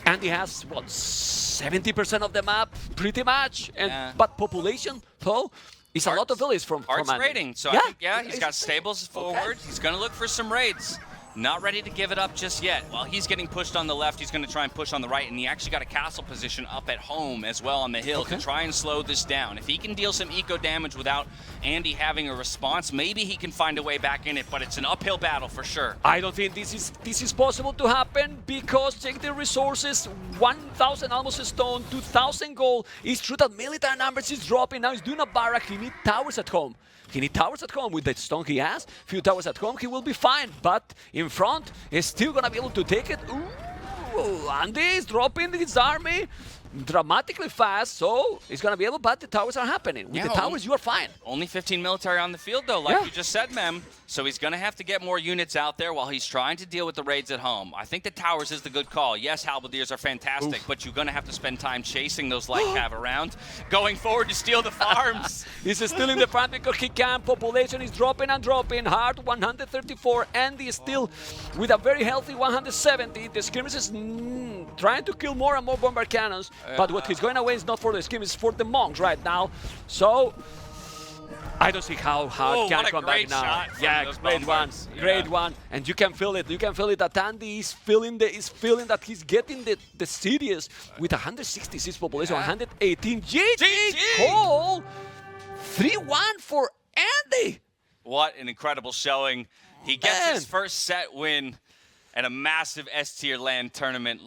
And he has what, 70% of the map, pretty much. And Yeah. but population, though. It's a lot of villages from Heartt's Andy. raiding, so Yeah, I think, he's got stables forward. He's going to look for some raids. Not ready to give it up just yet. While he's getting pushed on the left, he's going to try and push on the right, and he actually got a castle position up at home as well on the hill to try and slow this down. If he can deal some eco damage without Andy having a response, maybe he can find a way back in it, but it's an uphill battle for sure. I don't think this is possible to happen because check the resources, 1,000 almost stone, 2,000 gold. It's true that military numbers is dropping. Now he's doing a barrack. He needs towers at home. He needs towers at home with the stone he has. Few towers at home, he will be fine. But in front, he's still gonna be able to take it. Ooh, Andy is dropping his army dramatically fast, so he's gonna be able. But the towers are happening. With the towers, you are fine. Only 15 military on the field, though, like Yeah. you just said, Mem. So he's going to have to get more units out there while he's trying to deal with the raids at home. I think the towers is the good call. Yes, halberdiers are fantastic, but you're going to have to spend time chasing those light cav around, going forward to steal the farms. He's still in the front because he can. Population is dropping and dropping. Hearttt 134. Andy is still with a very healthy 170. The skirmish is trying to kill more and more bomber cannons. But what he's going away is not for the skirmish, it's for the monks right now. So I don't see how Hearttt can come back now. Yeah, great one, great one, and you can feel it. You can feel it that Andy is feeling that he's getting the series with 166 population, 118. GG Cole, 3-1 for Andy. What an incredible showing! He gets his first set win at a massive S-tier LAN tournament,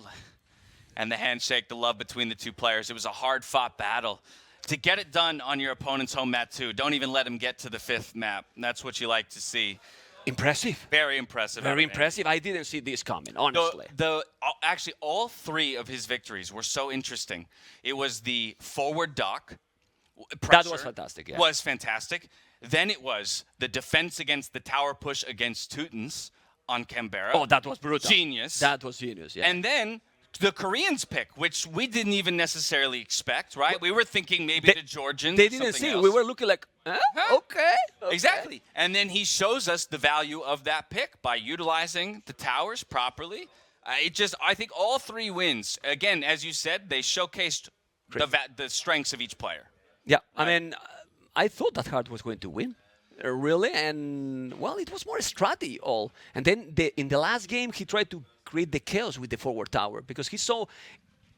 and the handshake, the love between the two players. It was a hard-fought battle. To get it done on your opponent's home map, too. Don't even let him get to the 5th map. That's what you like to see. Impressive. Very impressive. Very impressive. I didn't see this coming, honestly. Actually, all 3 of his victories were so interesting. It was the forward dock. That was fantastic, yeah. Was fantastic. Then it was the defense against the tower push against Teutons on Canberra. Oh, that was brutal. Genius. That was genius, yeah. And then the Koreans pick, which we didn't even necessarily expect, right? We were thinking maybe the Georgians. They didn't see. We were looking like, okay. Exactly. And then he shows us the value of that pick by utilizing the towers properly. I think all 3 wins, again, as you said, they showcased the strengths of each player. Yeah, I mean, I thought that Hearttt was going to win. Really, and well, it was more strategy all. And then in the last game, he tried to create the chaos with the forward tower because he saw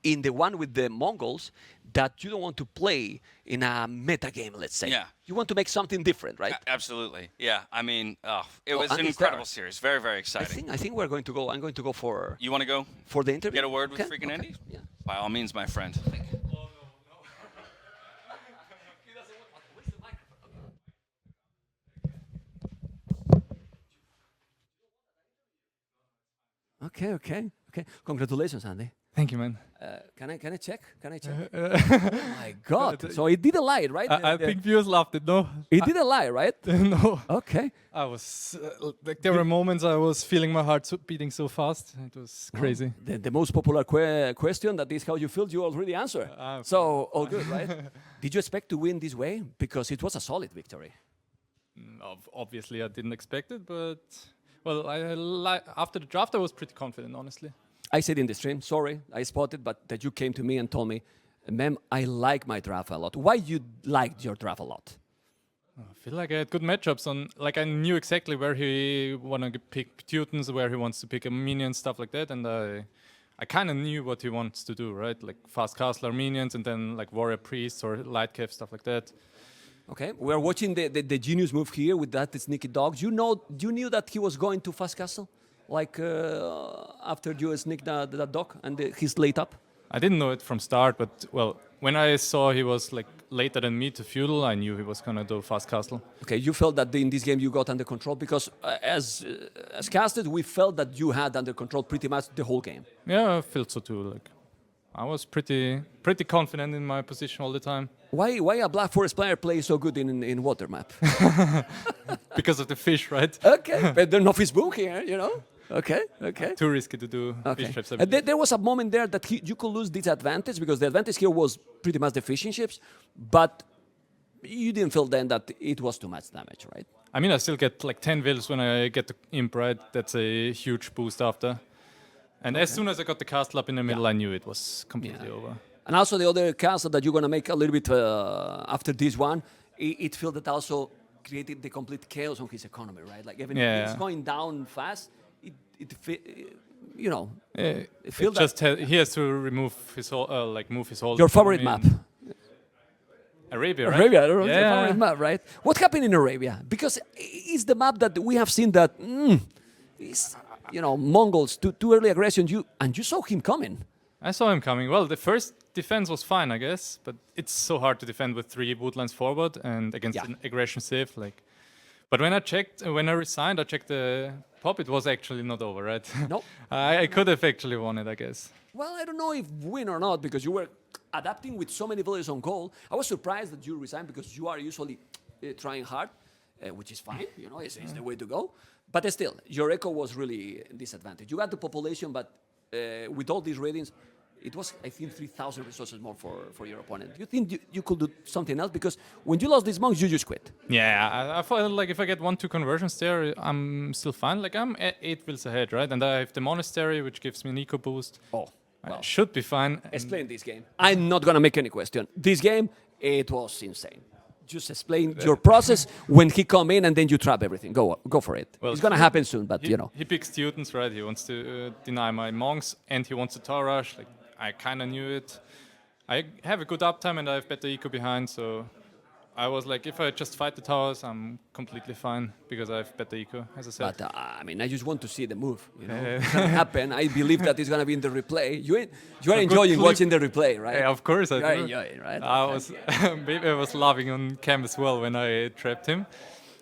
in the one with the Mongols that you don't want to play in a meta game, let's say. Yeah. You want to make something different, right? Absolutely. Yeah. I mean, it was an incredible series. Very, very exciting. I think we're going to go. I'm going to go for. You want to go for the interview? Get a word with freaking Andy? Yeah. By all means, my friend. Okay. Congratulations, Andy. Thank you, man. Can I check? Oh my God! So he didn't lie, right? I think viewers loved it. No, he didn't lie, right? No. Okay. I was like, there were moments I was feeling my heart beating so fast. It was crazy. The most popular question, that is how you feel, you already answer. So all good, right? Did you expect to win this way? Because it was a solid victory. Obviously, I didn't expect it, but well, after the draft, I was pretty confident, honestly. I said in the stream, sorry, I spotted, but that you came to me and told me, ma'am, I like my draft a lot. Why you liked your draft a lot? I feel like I had good matchups on. Like I knew exactly where he wanted to pick Teutons, where he wants to pick Armenians, stuff like that, and I kind of knew what he wants to do, right? Like fast castle Armenians, and then like warrior priests or light cav, stuff like that. Okay, we're watching the genius move here with that sneaky dogs. You knew that he was going to fast castle, like after you sneaked the dog and he's late up. I didn't know it from start, but well, when I saw he was like later than me to feudal, I knew he was gonna do fast castle. Okay, you felt that in this game you got under control because as casted, we felt that you had under control pretty much the whole game. Yeah, I felt so too. Like I was pretty confident in my position all the time. Why a Black Forest player plays so good in water map? Because of the fish, right? Okay, but there's no fish book here, you know. Okay. Too risky to do fish traps. There was a moment there that you could lose this advantage because the advantage here was pretty much the fishing ships, but you didn't feel then that it was too much damage, right? I mean, I still get like 10 vills when I get the imp, right? That's a huge boost after. And as soon as I got the castle up in the middle, I knew it was completely over. And also the other castle that you're going to make a little bit after this one, it felt that also created the complete chaos on his economy, right? Like even if it's going down fast, you know, it just he has to remove his whole, move his whole. Your favorite map? Arabia, right? Arabia, your favorite map, right? What happened in Arabia? Because it's the map that we have seen that, Mongols, too early aggression, and you saw him coming. I saw him coming. Well, the first defense was fine, I guess, but it's so hard to defend with 3 woodlands forward and against an aggression save, like. But when I resigned, I checked the pop. It was actually not over, right? Nope. I could have actually won it, I guess. Well, I don't know if win or not because you were adapting with so many villages on goal. I was surprised that you resigned because you are usually trying hard. which is fine. You know, it's the way to go. But still, your echo was really disadvantaged. You got the population, but with all these ratings, it was, I think, 3,000 resources more for your opponent. Do you think you could do something else? Because when you lost these monks, you just quit. Yeah, I felt like if I get 1-2 conversions there, I'm still fine. Like I'm 8 wheels ahead, right? And I have the monastery, which gives me an eco boost. Oh, I should be fine. explain this game. I'm not gonna make any question. This game, it was insane. Just explain your process when he come in and then you trap everything. Go for it. Well, it's gonna happen soon, but you know. He picks students, right? He wants to deny my monks, and he wants to tower rush. Like I kind of knew it. I have a good uptime, and I have better eco behind, so I was like, if I just fight the towers, I'm completely fine because I have better eco, as I said. But I mean, I just want to see the move. You know, it's gonna happen. I believe that it's gonna be in the replay. You are enjoying clip. watching the replay, right? Yeah, of course I You are do. enjoying, right? I was, maybe I was laughing on cam as well when I trapped him.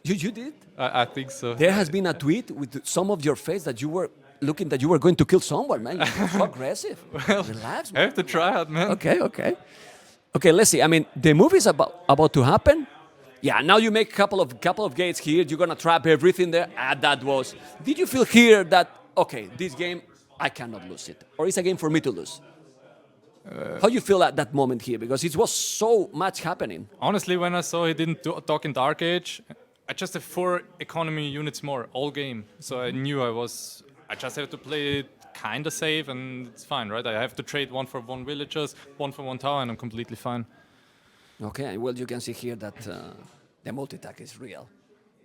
You did. I think so. There has been a tweet with some of your face that you were looking that you were going to kill someone, man. You're so aggressive. Relax, I man. have to try hard, man. Okay. Let's see. I mean, the move is about to happen. Yeah. Now you make a couple of gates here. You're gonna trap everything there. That was. Did you feel here that okay, this game I cannot lose it, or it's a game for me to lose? How you feel at that moment here? Because it was so much happening. Honestly, when I saw he didn't talk in Dark Age, I just have 4 economy units more all game. So I knew I just have to play it kind of safe and it's fine, right? I have to trade 1 for 1 villagers, 1 for 1 tower, and I'm completely fine. Okay, well, you can see here that the multi-attack is real.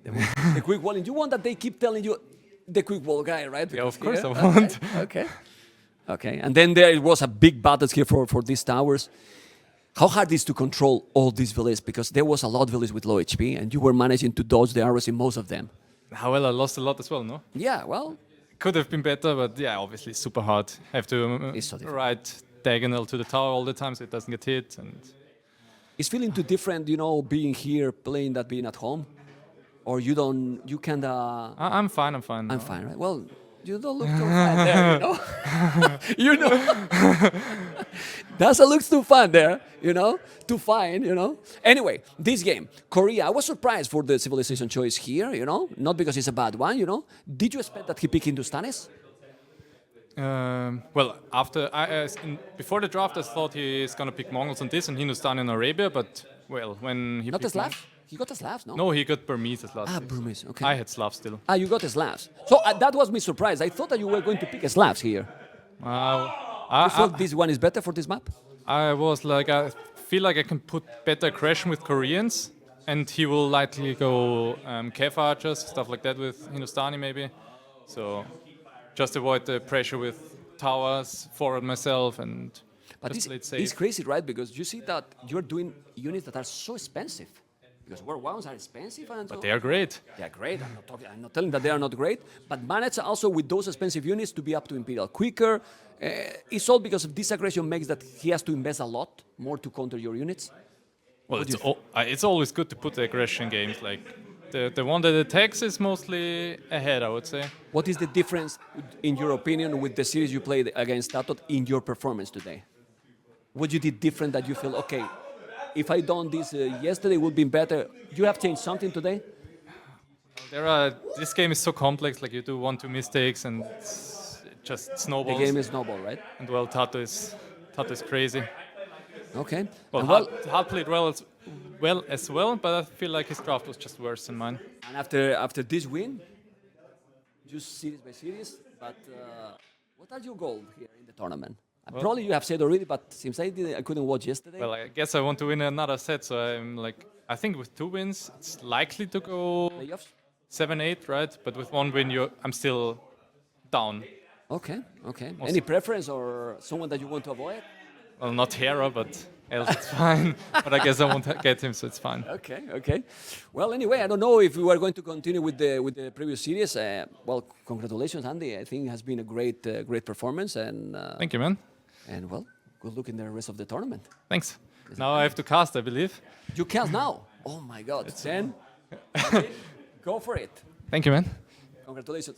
The quick walling. You want that they keep telling you the quick wall guy, right? Yeah, of Because course here- I want. Okay. And then there was a big battles here for these towers. How hard is to control all these villages? Because there was a lot of villages with low HP, and you were managing to dodge the arrows in most of them. Well, I lost a lot as well, no? Yeah, well, Could have been better, but yeah, obviously it's super hard. I have to It's so difficult. ride diagonal to the tower all the time so it doesn't get hit. And it's feeling too different, you know, being here, playing that being at home. Or you kinda... I'm fine. I'm now. fine, right? Well, you don't look too fun there, you know? You know? Doesn't look too fun there, you know? Too fine, you know? Anyway, this game, Korea, I was surprised for the civilization choice here, you know? Not because it's a bad one, you know? Did you expect that he picked Hindustanis? Well, before the draft, I thought he's gonna pick Mongols on this and Hindustan and Arabia, but well, when he Not the picked Slav? He got the Slavs, no? No, he got Burmese as last. Ah, pick. Burmese, okay. I had Slav still. You got the Slavs. So that was me surprised. I thought that you were going to pick Slavs here. You thought this one is better for this map? I was like, I feel like I can put better aggression with Koreans, and he will likely go Kef archers, stuff like that with Hindustani maybe. So just avoid the pressure with towers, forward myself, and But just this play it safe. is crazy, right? Because you see that you're doing units that are so expensive. Because World Ones are expensive, and But they are great. they are great. I'm not telling that they are not great, but manage also with those expensive units to be up to Imperial quicker. It's all because of this aggression makes that he has to invest a lot more to counter your units. Well, it's always good to put the aggression games. Like the one that attacks is mostly ahead, I would say. What is the difference, in your opinion, with the series you played against Tatot in your performance today? What you did different that you feel, okay, if I done this yesterday, it would be better. You have changed something today? This game is so complex. Like you do 1-2 mistakes and it just The snowballs. game is snowball, right? And well, Tato is crazy. Okay. Well, And Hearttt played well as well, but I feel like his draft was just worse than mine. And after this win, just series by series, but what are your goals here in the tournament? Probably you have said already, but since I couldn't watch yesterday. Well, I guess I want to win another set, so I think with 2 wins, it's likely to go Playoffs? 7-8, right? But with 1 win, I'm still down. Okay. Any preference or someone that you want to avoid? Well, not Hera, but else it's fine. But I guess I won't get him, so it's fine. Okay. Well, anyway, I don't know if we are going to continue with the previous series. Well, congratulations, Andy. I think it has been a great performance, and Thank you, man. and well, good luck in the rest of the tournament. Thanks. Now I have to cast, I believe. You cast now. Oh my God! Then go for it. Thank you, man. Congratulations.